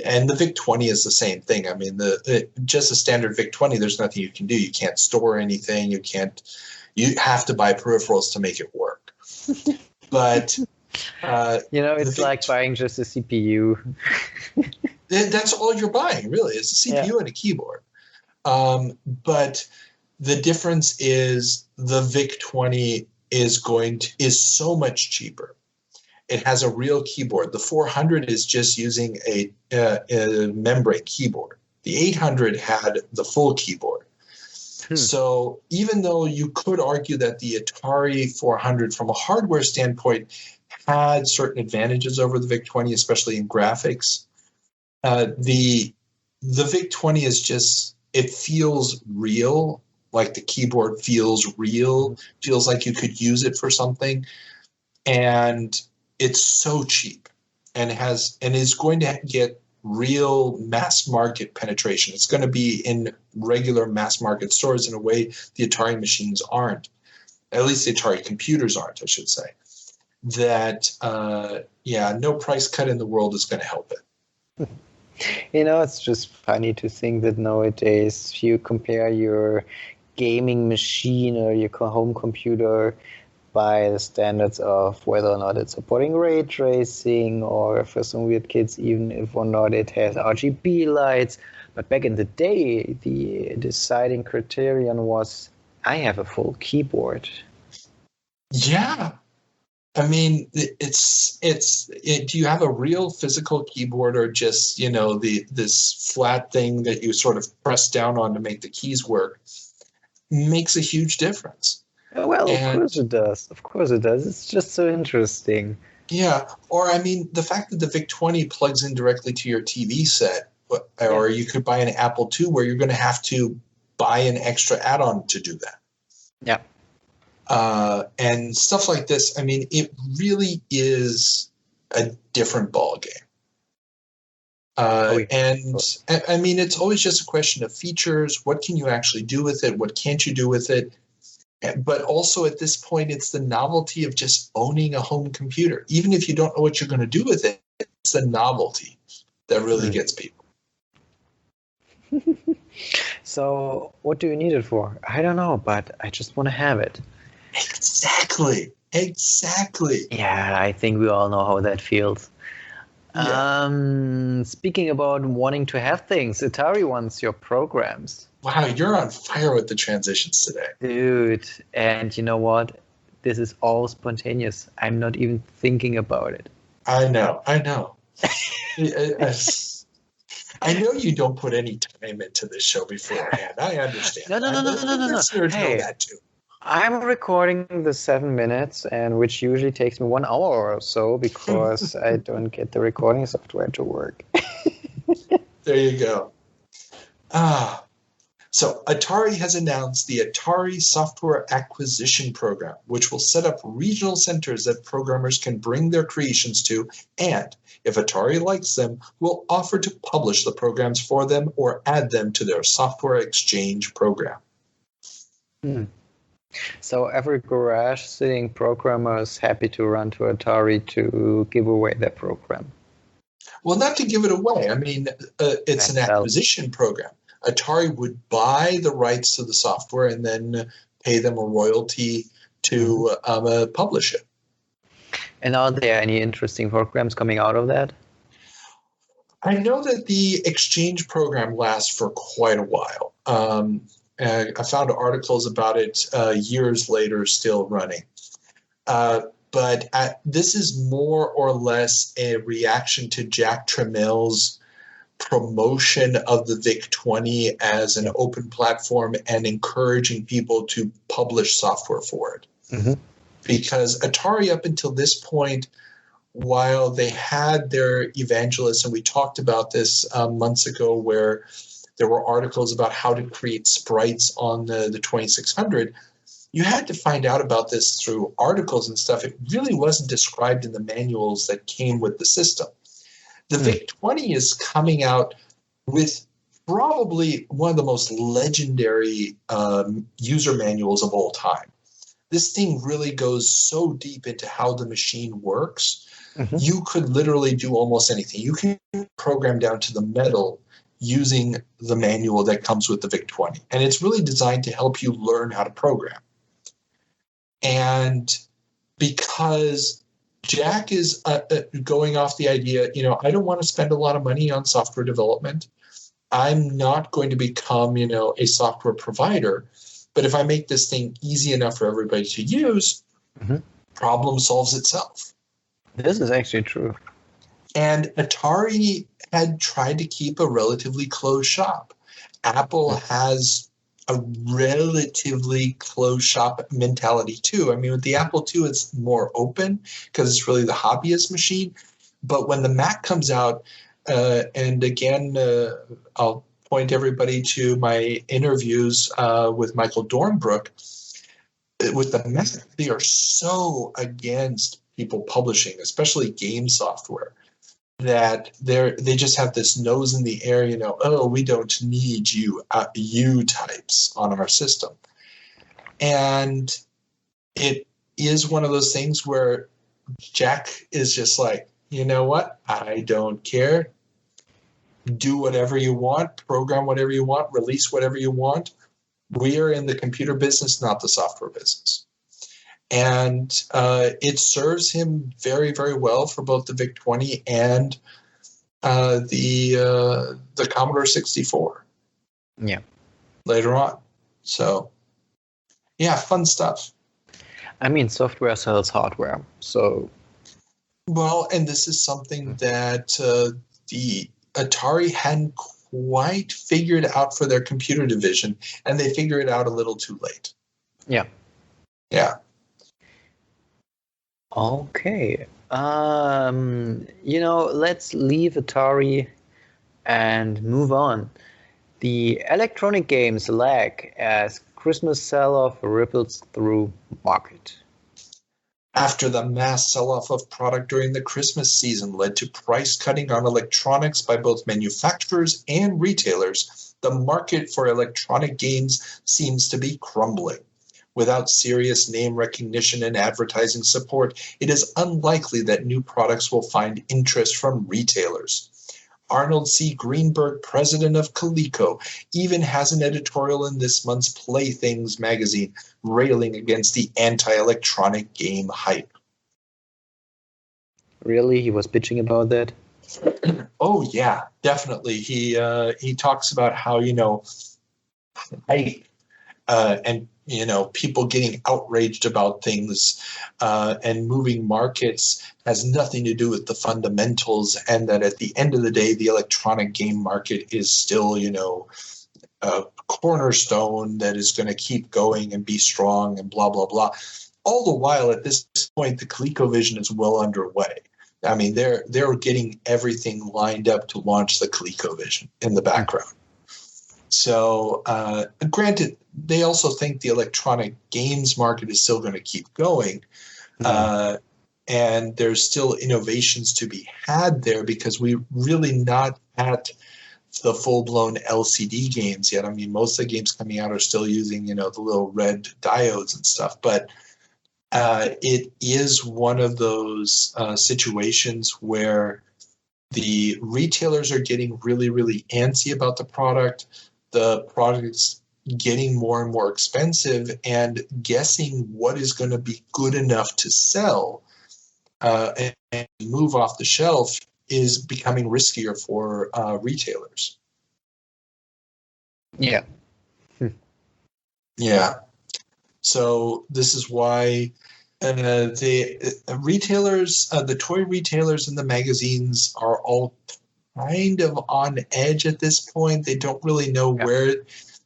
And the VIC-20 is the same thing. I mean, just a standard VIC-20, there's nothing you can do. You can't store anything. You have to buy peripherals to make it work. But it's like buying just a CPU. That's all you're buying, really. It's a CPU and a keyboard. But the difference is the VIC-20 is so much cheaper. It has a real keyboard. The 400 is just using a membrane keyboard. The 800 had the full keyboard. So even though you could argue that the Atari 400 from a hardware standpoint had certain advantages over the VIC-20, especially in graphics, the VIC-20 is just, it feels real, like the keyboard feels real, feels like you could use it for something. And it's so cheap and is going to get real mass market penetration. It's going to be in regular mass market stores in a way the Atari machines aren't. At least the Atari computers aren't, I should say. That, no price cut in the world is going to help it. It's just funny to think that nowadays, if you compare your gaming machine or your home computer by the standards of whether or not it's supporting ray tracing, or for some weird kids, even if or not it has RGB lights. But back in the day, the deciding criterion was, I have a full keyboard. Yeah. I mean, do you have a real physical keyboard, or just, this flat thing that you sort of press down on to make the keys work? Makes a huge difference. Well, of course it does. Of course it does. It's just so interesting. Yeah. Or, I mean, the fact that the VIC-20 plugs in directly to your TV set, or you could buy an Apple II where you're going to have to buy an extra add-on to do that. Yeah. And stuff like this. I mean, it really is a different ballgame. And I mean, it's always just a question of features. What can you actually do with it? What can't you do with it? But also at this point, it's the novelty of just owning a home computer. Even if you don't know what you're going to do with it, it's the novelty that really gets people. So what do you need it for? I don't know, but I just want to have it. Exactly. Yeah, I think we all know how that feels. Yeah. Speaking about wanting to have things, Atari wants your programs. Wow, you're on fire with the transitions today. Dude, and you know what? This is all spontaneous. I'm not even thinking about it. I know. I know you don't put any time into this show beforehand. I understand. No. Listeners know that too. I'm recording the 7 minutes, and which usually takes me 1 hour or so because I don't get the recording software to work. There you go. So Atari has announced the Atari Software Acquisition Program, which will set up regional centers that programmers can bring their creations to, and, if Atari likes them, will offer to publish the programs for them or add them to their software exchange program. So every garage-sitting programmer is happy to run to Atari to give away their program. Well, not to give it away. I mean, it's an acquisition program. Atari would buy the rights to the software and then pay them a royalty to publish it. And are there any interesting programs coming out of that? I know that the exchange program lasts for quite a while. I found articles about it years later still running. But this is more or less a reaction to Jack Tramiel's promotion of the VIC-20 as an open platform and encouraging people to publish software for it. Because Atari up until this point while they had their evangelists, and we talked about this months ago, where there were articles about how to create sprites on the 2600, you had to find out about this through articles and stuff. It really wasn't described in the manuals that came with the system. The VIC-20 is coming out with probably one of the most legendary user manuals of all time. This thing really goes so deep into how the machine works. Mm-hmm. You could literally do almost anything. You can program down to the metal using the manual that comes with the VIC-20. And it's really designed to help you learn how to program. And because Jack is going off the idea, I don't want to spend a lot of money on software development. I'm not going to become, a software provider. But if I make this thing easy enough for everybody to use, problem solves itself. This is actually true. And Atari had tried to keep a relatively closed shop. Apple has a relatively closed shop mentality too. I mean, with the Apple II, it's more open because it's really the hobbyist machine. But when the Mac comes out, and again, I'll point everybody to my interviews with Michael Dornbrook. With the Mac, they are so against people publishing, especially game software, that they just have this nose in the air, oh, we don't need you types on our system. And it is one of those things where Jack is just like, you know what? I don't care. Do whatever you want, program whatever you want, release whatever you want. We are in the computer business, not the software business. And it serves him very, very well for both the VIC-20 and the Commodore 64. Yeah. Later on. So, yeah, fun stuff. I mean, software sells hardware, so... Well, and this is something that the Atari hadn't quite figured out for their computer division, and they figured it out a little too late. Yeah. Yeah. Okay. Let's leave Atari and move on. The electronic games lag as Christmas sell-off ripples through market. After the mass sell-off of product during the Christmas season led to price cutting on electronics by both manufacturers and retailers, the market for electronic games seems to be crumbling. Without serious name recognition and advertising support, it is unlikely that new products will find interest from retailers. Arnold C. Greenberg, president of Coleco, even has an editorial in this month's Playthings magazine railing against the anti-electronic game hype. Really? He was bitching about that? Oh, yeah, definitely. He talks about how, hype and people getting outraged about things and moving markets has nothing to do with the fundamentals, and that at the end of the day, the electronic game market is still, a cornerstone that is going to keep going and be strong and blah, blah, blah. All the while, at this point, the ColecoVision is well underway. I mean, they're getting everything lined up to launch the ColecoVision in the background. So, granted, they also think the electronic games market is still going to keep going. And there's still innovations to be had there because we're really not at the full-blown LCD games yet. I mean, most of the games coming out are still using, the little red diodes and stuff. But it is one of those situations where the retailers are getting really, really antsy about the product. The product's getting more and more expensive, and guessing what is going to be good enough to sell and move off the shelf is becoming riskier for retailers. Yeah. Yeah. So this is why the retailers, the toy retailers and the magazines are all kind of on edge at this point. They don't really know where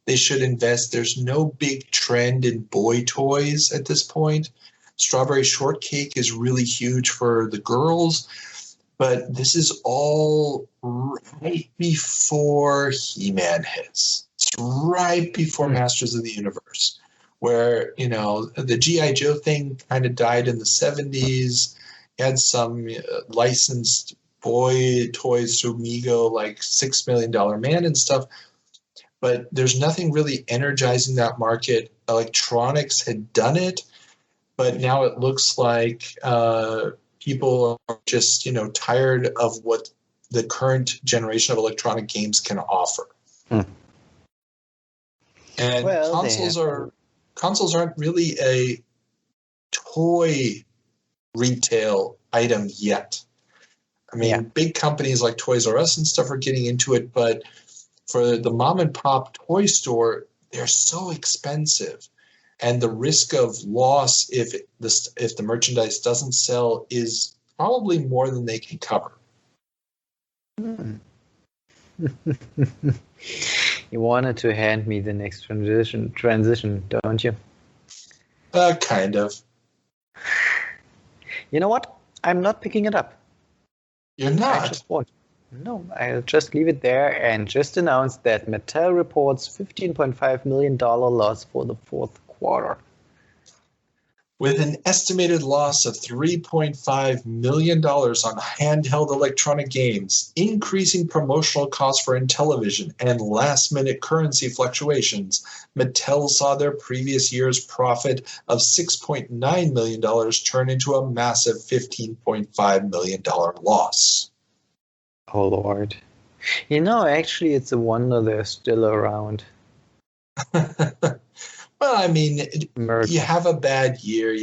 they should invest. There's no big trend in boy toys at this point. Strawberry Shortcake is really huge for the girls. But this is all right before He-Man hits. It's right before Masters of the Universe, where, the G.I. Joe thing kind of died in the 70s. You had some licensed boy toys through Mego, like $6 Million Man and stuff. But there's nothing really energizing that market. Electronics had done it, but now it looks like people are just, tired of what the current generation of electronic games can offer. And consoles aren't really a toy retail item yet. I mean, big companies like Toys R Us and stuff are getting into it, but for the mom and pop toy store, they're so expensive. And the risk of loss if the merchandise doesn't sell is probably more than they can cover. You wanted to hand me the next transition, don't you? Kind of. You know what? I'm not picking it up. You're not? I just won't. No, I'll just leave it there and just announce that Mattel reports $15.5 million loss for the fourth quarter. With an estimated loss of $3.5 million on handheld electronic games, increasing promotional costs for Intellivision, and last-minute currency fluctuations, Mattel saw their previous year's profit of $6.9 million turn into a massive $15.5 million loss. Oh, Lord. Actually, it's a wonder they're still around. Well, I mean, you have a bad year,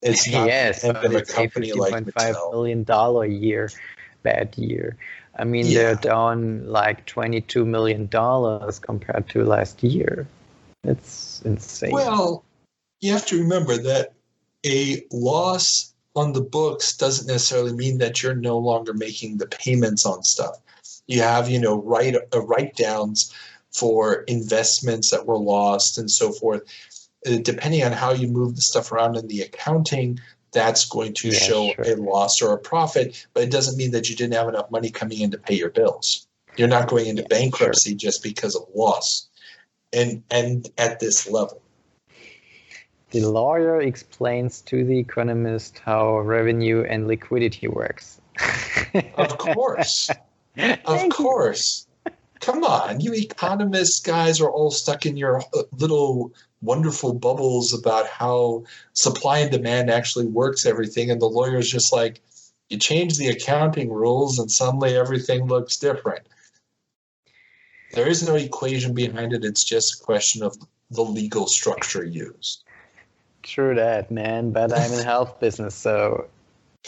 It's not yes, the end of a company like $15.5 Mattel. million year, bad year. I mean, Yeah. they're down like $22 million compared to last year. It's insane. Well, you have to remember that a loss on the books doesn't necessarily mean that you're no longer making the payments on stuff. You have, write-downs for investments that were lost and so forth. Depending on how you move the stuff around in the accounting, that's going to show a loss or a profit, but it doesn't mean that you didn't have enough money coming in to pay your bills. You're not going into bankruptcy just because of loss. And at this level. The lawyer explains to the economist how revenue and liquidity works. Of course. Of course. Come on, you economist guys are all stuck in your little wonderful bubbles about how supply and demand actually works everything, and the lawyer's just like, you change the accounting rules and suddenly everything looks different. There is no equation behind it, it's just a question of the legal structure used. True that, man, but I'm in health business, so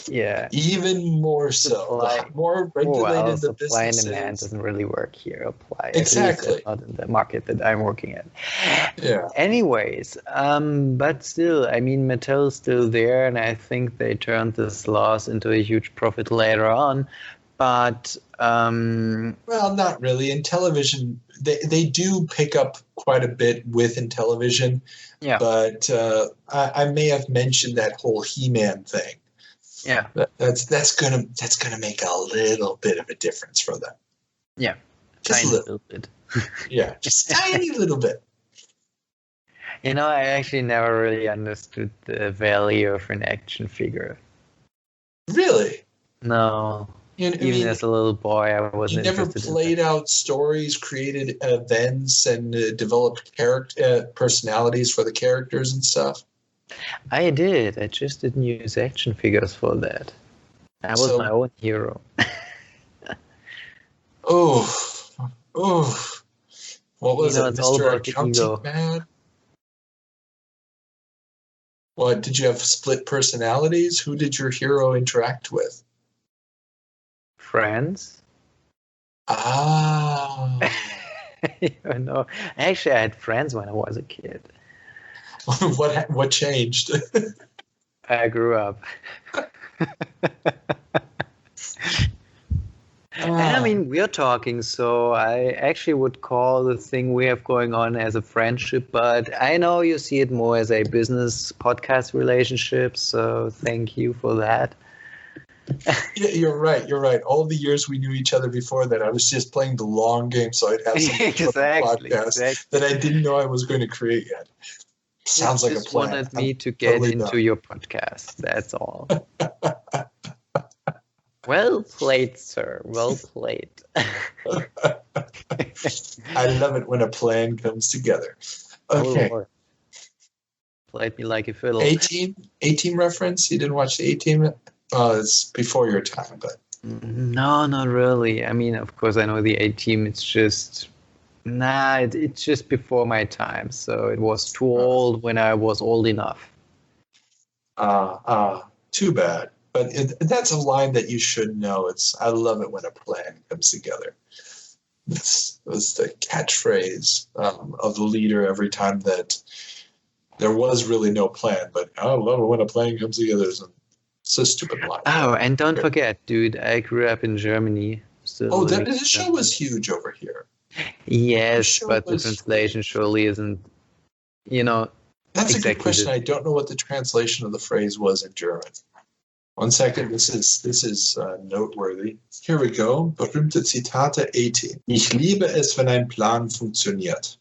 yeah. Even more so. The more regulated the supply business and demand is. doesn't really work here. Apply Exactly. Not in the market that I'm working at. Yeah. Anyways, but still, I mean, Mattel's still there, and I think they turned this loss into a huge profit later on. But well, not really. Intellivision, they do pick up quite a bit with Intellivision. Yeah. But I may have mentioned that whole He-Man thing. Yeah. That's gonna make a little bit of a difference for them. Yeah. Just tiny a little bit. Yeah, just a tiny little bit. I actually never really understood the value of an action figure. Really? No. Even as a little boy, I wasn't interested. You never played out stories, created events, and developed personalities for the characters and stuff? I did. I just didn't use action figures for that. I was my own hero. What was it, it's all Mr. about the Accounting ego. Man? What, did you have split personalities? Who did your hero interact with? Friends. Ah. No, actually, I had friends when I was a kid. What changed? I grew up. And I mean, we're talking, so I actually would call the thing we have going on as a friendship, but I know you see it more as a business podcast relationship, so thank you for that. Yeah, you're right. You're right. All the years we knew each other before that, I was just playing the long game, so I'd have some podcast that I didn't know I was going to create yet. Sounds like a plan. You just wanted me to get into your podcast. That's all. Well played, sir. Well played. I love it when a plan comes together. Okay. Oh, played me like a fiddle. A-Team reference? You didn't watch the A-Team? It's before your time, but... No, not really. I mean, of course, I know the A-Team. It's just... it's just before my time. So it was too old when I was old enough. Too bad. But that's a line that you should know. I love it when a plan comes together. This was the catchphrase of the leader every time that there was really no plan. But I love it when a plan comes together. It's a stupid line. Oh, and don't forget, dude, I grew up in Germany. So the show was huge over here. Yes, but the translation surely isn't, That's a good question. I don't know what the translation of the phrase was in German. 1 second, this is noteworthy. Here we go. Berühmte Zitate 18. Ich liebe es, wenn ein Plan funktioniert.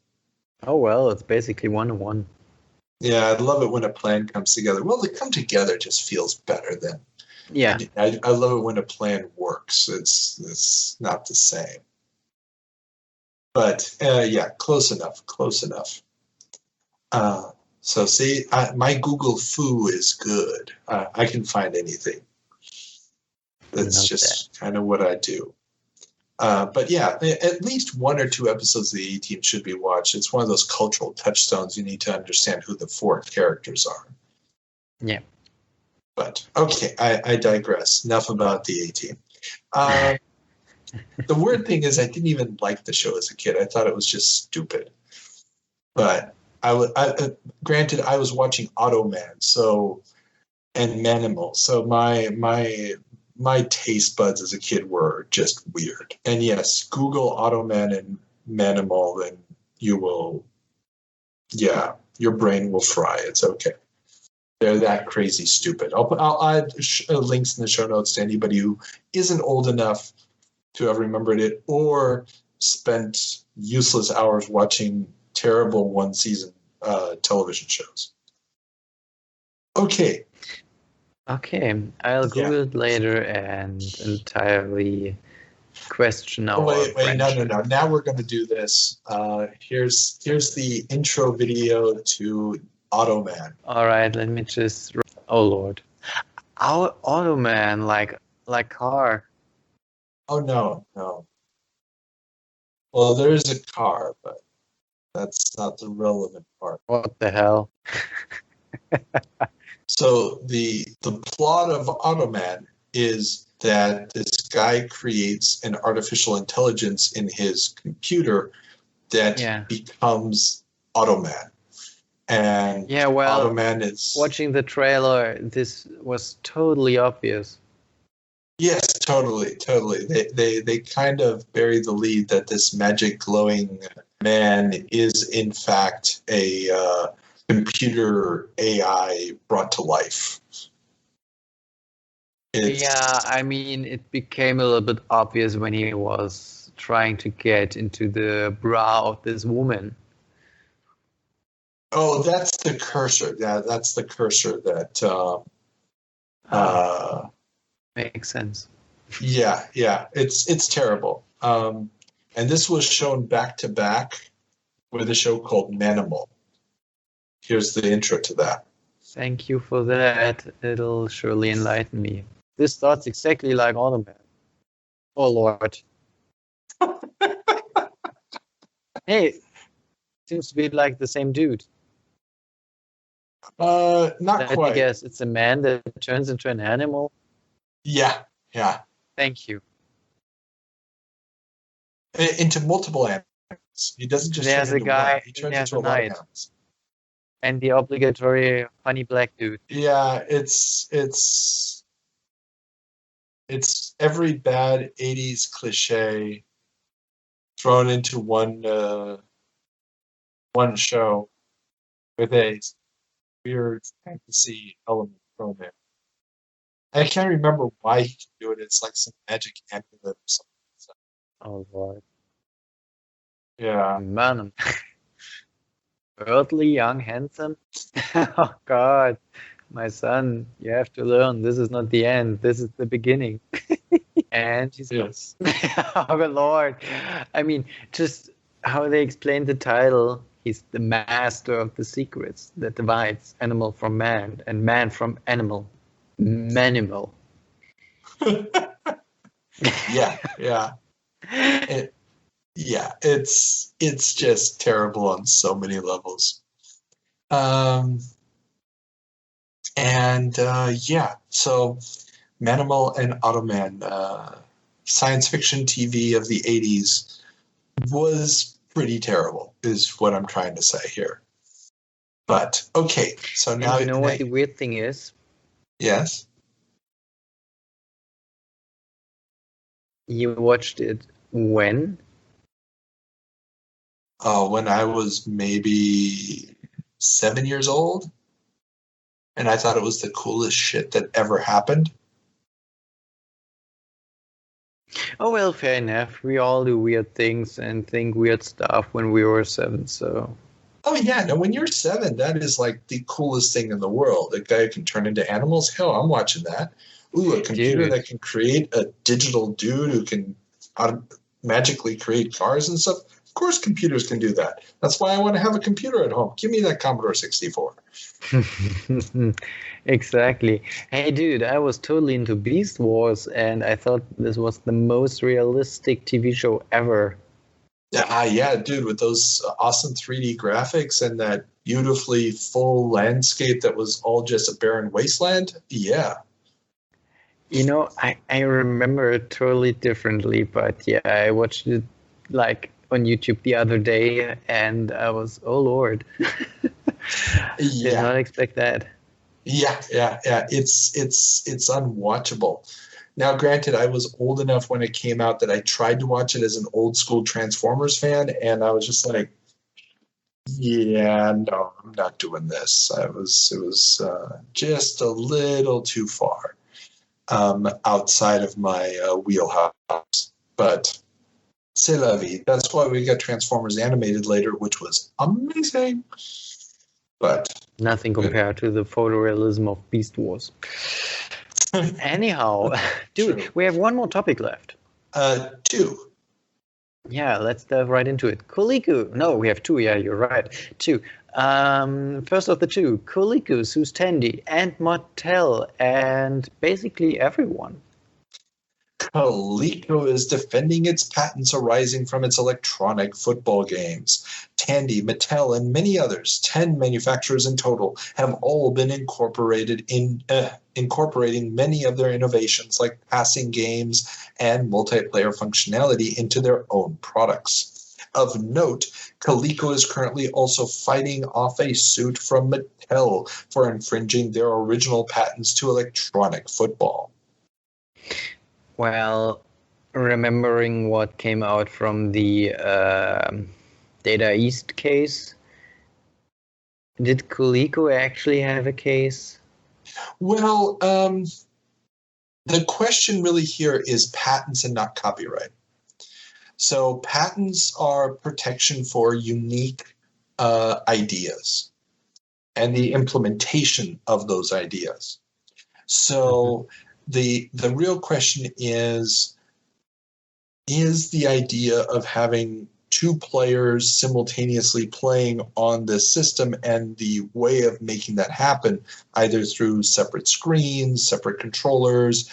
Oh, well, it's basically 1-1. Yeah, I love it when a plan comes together. Well, to come together just feels better than... Yeah. I love it when a plan works. It's not the same. But, yeah, close enough. So see, my Google Foo is good. I can find anything. That's just kind of what I do. But yeah, at least 1 or 2 episodes of the A-Team should be watched. It's one of those cultural touchstones. You need to understand who the 4 characters are. Yeah. But okay, I digress. Enough about the A-Team. The weird thing is I didn't even like the show as a kid. I thought it was just stupid. But granted, I was watching Automan, and Manimal, so my taste buds as a kid were just weird. And yes, Google Automan and Manimal, and you will, your brain will fry. It's okay. They're that crazy stupid. I'll add links in the show notes to anybody who isn't old enough to have remembered it or spent useless hours watching terrible one-season television shows. Okay, I'll Google it later and entirely question our Wait, friendship. no. Now we're going to do this. Here's the intro video to Automan. All right, let me just... Oh, Lord. Our Automan, like car. Oh, no. Well, there is a car, but that's not the relevant part. What the hell? So the plot of Automan is that this guy creates an artificial intelligence in his computer that becomes Automan. And Automan is... Watching the trailer, this was totally obvious. Yes, totally. They kind of bury the lead that this magic glowing man is in fact a computer AI brought to life. I mean, it became a little bit obvious when he was trying to get into the bra of this woman. Oh, that's the cursor. Yeah, that's the cursor that... Makes sense. Yeah, it's terrible. And this was shown back to back with a show called Manimal. Here's the intro to that. Thank you for that. It'll surely enlighten me. This starts exactly like Automan. Oh, Lord. Hey, seems to be like the same dude. Not quite. I guess it's a man that turns into an animal. Yeah. Thank you. Into multiple animals. He doesn't just turn into one. He turns into a lot of animals. And the obligatory funny black dude. Yeah, it's every bad 80s cliche thrown into one show with a weird fantasy element thrown in. I can't remember why he can do it. It's like some magic amulet or something. So, Oh Lord, yeah. man, worldly, young, handsome. Oh God, my son, you have to learn. This is not the end. This is the beginning. And he's Yes. oh Lord. I mean, just how they explain the title. He's the master of the secrets that divides animal from man and man from animal. Manimal. Yeah. It's just terrible on so many levels. So Manimal and Automan, science fiction TV of the 80s was pretty terrible, is what I'm trying to say here. But, okay, so now... And you know what the weird thing is? Yes? You watched it when? When I was maybe 7 years old. And I thought it was the coolest shit that ever happened. Oh, well, fair enough. We all do weird things and think weird stuff when we were 7, so... Oh, yeah. No, when you're 7, that is like the coolest thing in the world. A guy who can turn into animals? Hell, I'm watching that. Ooh, a computer that can create a digital dude who can magically create cars and stuff. Of course computers can do that. That's why I want to have a computer at home. Give me that Commodore 64. Exactly. Hey, dude, I was totally into Beast Wars, and I thought this was the most realistic TV show ever. Yeah, dude, with those awesome 3D graphics and that beautifully full landscape that was all just a barren wasteland. Yeah. You know, I remember it totally differently, but yeah, I watched it like on YouTube the other day, and I was, oh Lord. Did not expect that. Yeah. It's unwatchable. Now, granted, I was old enough when it came out that I tried to watch it as an old school Transformers fan, and I was just like, yeah, no, I'm not doing this. It was just a little too far outside of my wheelhouse. But c'est la vie. That's why we got Transformers animated later, which was amazing. But nothing compared to the photorealism of Beast Wars. Anyhow, dude, true. We have one more topic left. 2. Yeah, let's dive right into it. Kuliku. No, we have 2. Yeah, you're right. 2. First of the 2, Kuliku sues Tandy and Mattel and basically everyone. Coleco is defending its patents arising from its electronic football games. Tandy, Mattel, and many others, 10 manufacturers in total, have all been incorporating many of their innovations like passing games and multiplayer functionality into their own products. Of note, Coleco is currently also fighting off a suit from Mattel for infringing their original patents to electronic football. Well, remembering what came out from the Data East case, did Coleco actually have a case? Well, the question really here is patents and not copyright. So patents are protection for unique ideas and the implementation of those ideas. So the real question is the idea of having 2 players simultaneously playing on the system and the way of making that happen, either through separate screens, separate controllers,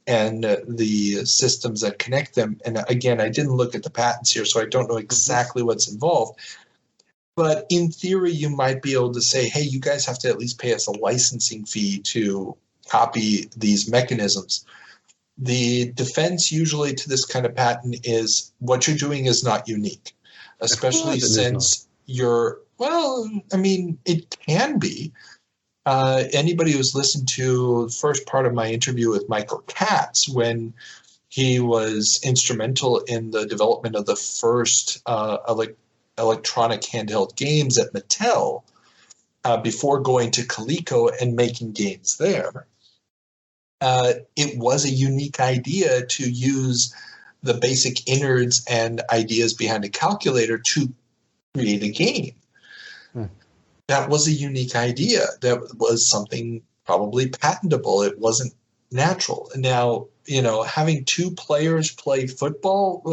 and the systems that connect them. And again, I didn't look at the patents here, so I don't know exactly what's involved. But in theory, you might be able to say, hey, you guys have to at least pay us a licensing fee to copy these mechanisms. The defense usually to this kind of patent is what you're doing is not unique, especially since you're, well, I mean, it can be. Anybody who's listened to the first part of my interview with Michael Katz, when He was instrumental in the development of the first electronic handheld games at Mattel before going to Coleco and making games there. It was a unique idea to use the basic innards and ideas behind a calculator to create a game. That was a unique idea. That was something probably patentable. It wasn't natural. Now, having two players play football,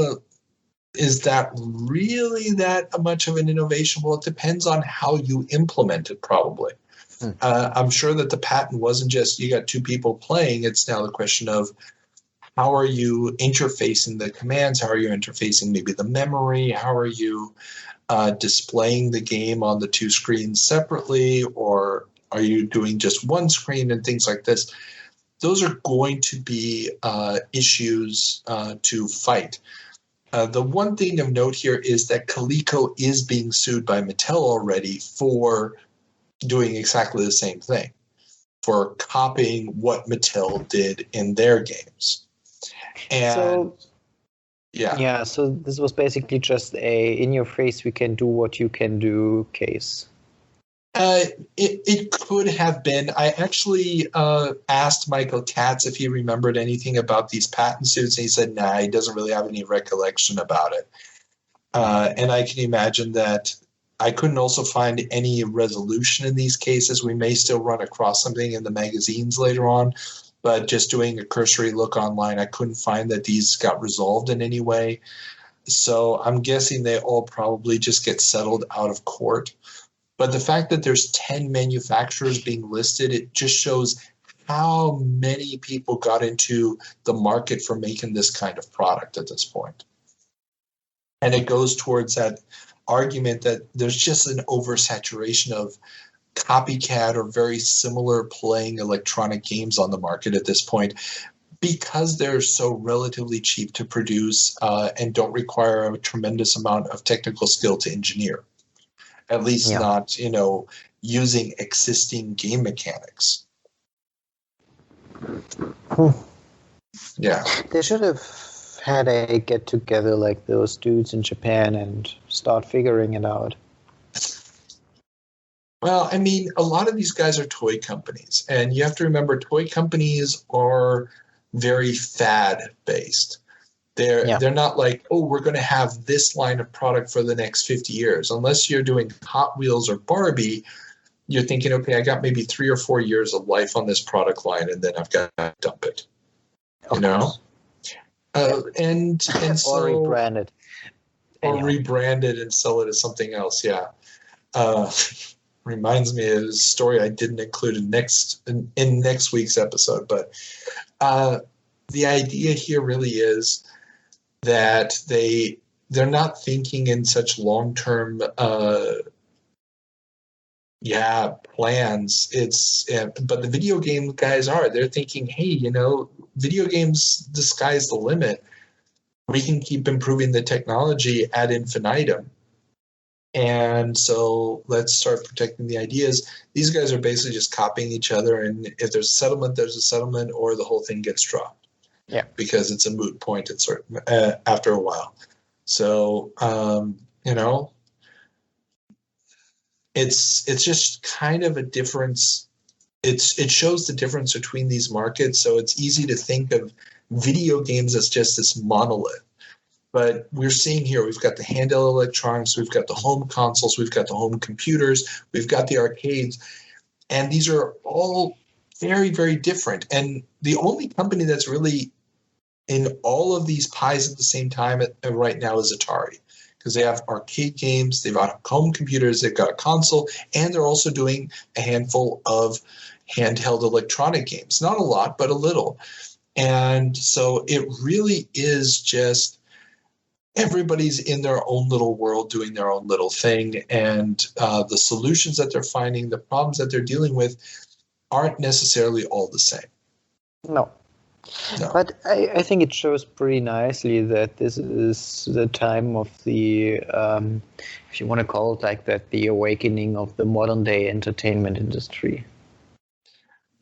is that really that much of an innovation? Well, it depends on how you implement it, probably. I'm sure that the patent wasn't just you got two people playing. It's now the question of how are you interfacing the commands? How are you interfacing maybe the memory? How are you displaying the game on the two screens separately? Or are you doing just one screen and things like this? Those are going to be issues to fight. The one thing of note here is that Coleco is being sued by Mattel already for doing exactly the same thing, for copying what Mattel did in their games. And so this was basically just a in-your-face, we can do what you can do case. It could have been. I actually asked Michael Katz if he remembered anything about these patent suits, and he said, nah, he doesn't really have any recollection about it. And I can imagine that I couldn't also find any resolution in these cases. We may still run across something in the magazines later on, but just doing a cursory look online, I couldn't find that these got resolved in any way. So I'm guessing they all probably just get settled out of court. But the fact that there's 10 manufacturers being listed, it just shows how many people got into the market for making this kind of product at this point. And it goes towards that argument that there's just an oversaturation of copycat or very similar playing electronic games on the market at this point because they're so relatively cheap to produce and don't require a tremendous amount of technical skill to engineer. At least not, using existing game mechanics. Yeah. They should have had a get-together like those dudes in Japan and start figuring it out. Well, I mean, a lot of these guys are toy companies. And you have to remember, toy companies are very fad-based. They're not like, oh, we're going to have this line of product for the next 50 years. Unless you're doing Hot Wheels or Barbie, you're thinking, okay, I got maybe 3 or 4 years of life on this product line, and then I've got to dump it. And so, or rebrand it. Or rebrand it and sell it as something else, yeah. Reminds me of a story I didn't include in next week's episode. But the idea here really is that they're not thinking in such long-term plans. But the video game guys are. They're thinking, hey, video games, the sky's the limit. We can keep improving the technology ad infinitum. And so let's start protecting the ideas. These guys are basically just copying each other. And if there's a settlement, there's a settlement, or the whole thing gets dropped. Yeah, because it's a moot point after a while. So it's just kind of a difference. It shows the difference between these markets. So it's easy to think of video games as just this monolith. But we're seeing here, we've got the handheld electronics, we've got the home consoles, we've got the home computers, we've got the arcades, and these are all very, very different. And the only company that's really in all of these pies at the same time right now is Atari, because they have arcade games, they've got home computers, they've got a console, and they're also doing a handful of handheld electronic games. Not a lot, but a little. And so it really is just everybody's in their own little world doing their own little thing, and the solutions that they're finding, the problems that they're dealing with aren't necessarily all the same. No. But I think it shows pretty nicely that this is the time of the, if you want to call it like that, the awakening of the modern day entertainment industry.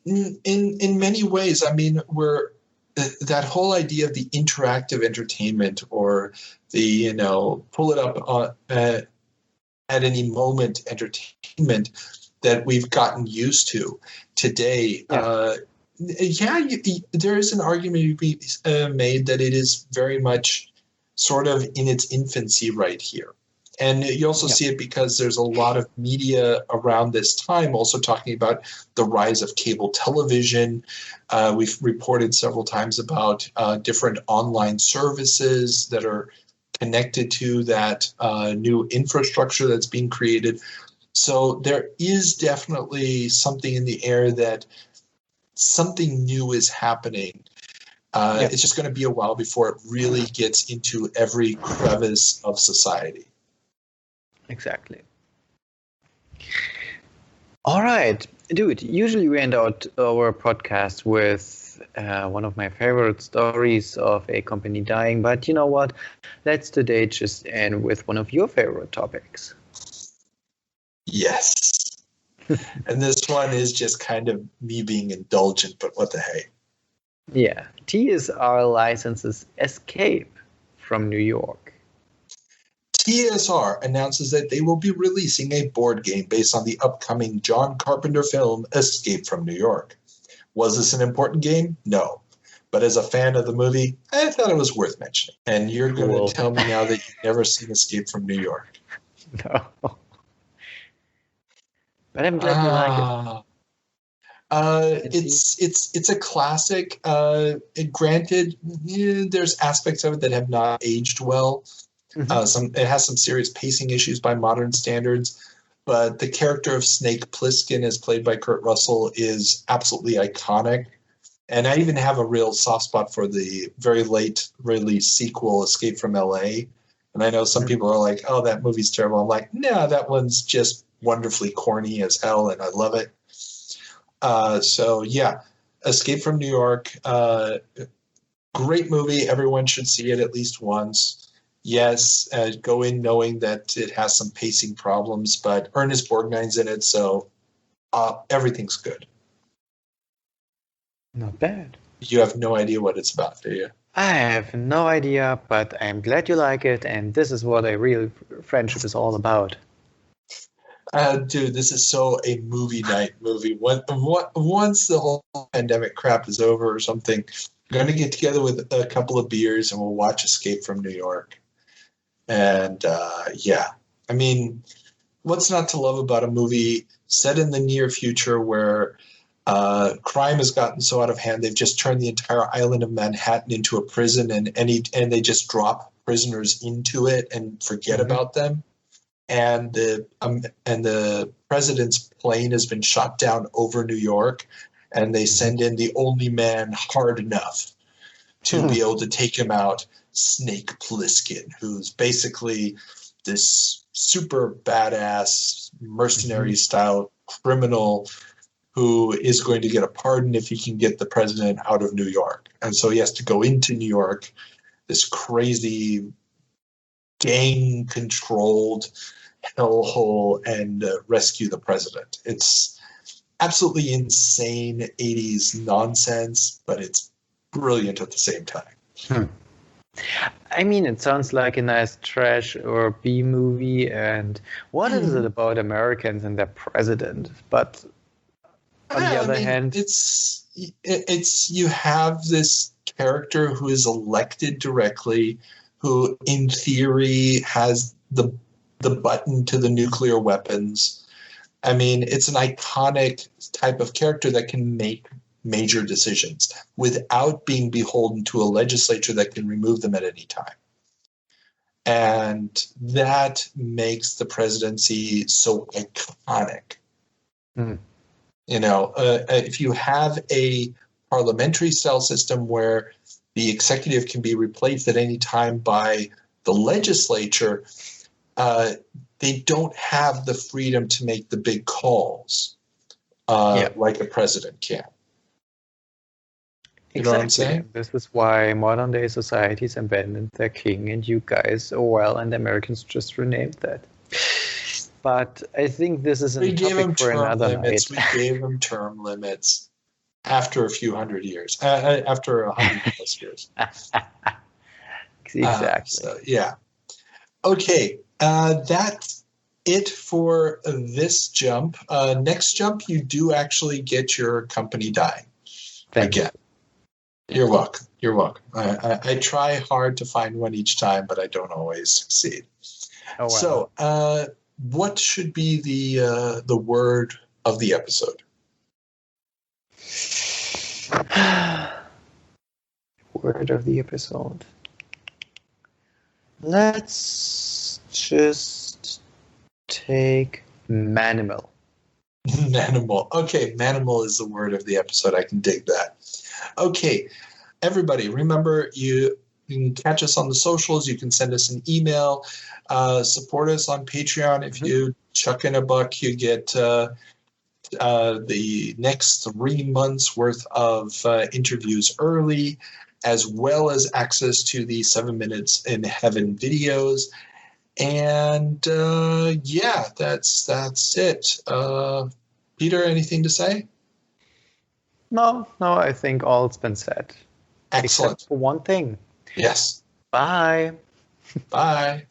In many ways, I mean, we're that whole idea of the interactive entertainment, or the pull it up on, at any moment entertainment that we've gotten used to today. There is an argument to be made that it is very much sort of in its infancy right here. And you also see it because there's a lot of media around this time also talking about the rise of cable television. We've reported several times about different online services that are connected to that new infrastructure that's being created. So there is definitely something in the air that something new is happening. It's just going to be a while before it really gets into every crevice of society. Exactly. All right, dude. Usually we end out our podcast with one of my favorite stories of a company dying, but you know what? Let's today just end with one of your favorite topics. Yes. And this one is just kind of me being indulgent, but what the hey? Yeah. TSR licenses Escape from New York. TSR announces that they will be releasing a board game based on the upcoming John Carpenter film Escape from New York. Was this an important game? No. But as a fan of the movie, I thought it was worth mentioning. And you're going to tell me now that you've never seen Escape from New York. No. But I'm glad you like it. It's a classic. Granted, there's aspects of it that have not aged well. Mm-hmm. It has some serious pacing issues by modern standards, but the character of Snake Plissken, as played by Kurt Russell, is absolutely iconic. And I even have a real soft spot for the very late release sequel, Escape from L.A. And I know some people are like, "Oh, that movie's terrible." I'm like, "No, that one's just wonderfully corny as hell, and I love it." So yeah, Escape from New York, great movie. Everyone should see it at least once. Yes, go in knowing that it has some pacing problems, but Ernest Borgnine's in it, so everything's good. Not bad. You have no idea what it's about, do you? I have no idea, but I'm glad you like it, and this is what a real friendship is all about. Dude, this is so a movie night movie. Once the whole pandemic crap is over or something, I'm going to get together with a couple of beers and we'll watch Escape from New York. And I mean, what's not to love about a movie set in the near future where crime has gotten so out of hand, they've just turned the entire island of Manhattan into a prison, and they just drop prisoners into it and forget about them. And the president's plane has been shot down over New York, and they send in the only man hard enough to be able to take him out, Snake Plissken, who's basically this super badass mercenary-style criminal who is going to get a pardon if he can get the president out of New York. And so he has to go into New York, this crazy gang-controlled hellhole, and rescue the president. It's absolutely insane 80s nonsense, but it's brilliant at the same time. I mean, it sounds like a nice trash or B movie, and what is it about Americans and their president? But on the other hand, it's you have this character who is elected directly, who in theory has the button to the nuclear weapons. I mean, it's an iconic type of character that can make major decisions without being beholden to a legislature that can remove them at any time. And that makes the presidency so iconic. If you have a parliamentary style system where the executive can be replaced at any time by the legislature, they don't have the freedom to make the big calls like a president can. You know what I'm saying? This is why modern day societies abandoned their king, and you guys, and Americans just renamed that. But I think this is a topic for another night. We gave them term limits. after a few hundred years, after 100 plus years. Exactly. So, yeah. Okay, that's it for this jump. Next jump, you do actually get your company dying. Thank you. Again. You're welcome. You're welcome. I try hard to find one each time, but I don't always succeed. Oh, wow. So, what should be the word of the episode? Word of the episode. Let's just take manimal. Manimal. Okay, manimal is the word of the episode. I can dig that. Okay, everybody, remember you can catch us on the socials. You can send us an email. Support us on Patreon. If you chuck in $1, you get the next 3 months worth of interviews early, as well as access to the 7 Minutes in Heaven videos. And yeah, that's it. Peter, anything to say? No, I think all's been said. Excellent. Except for one thing. Yes. Bye. Bye.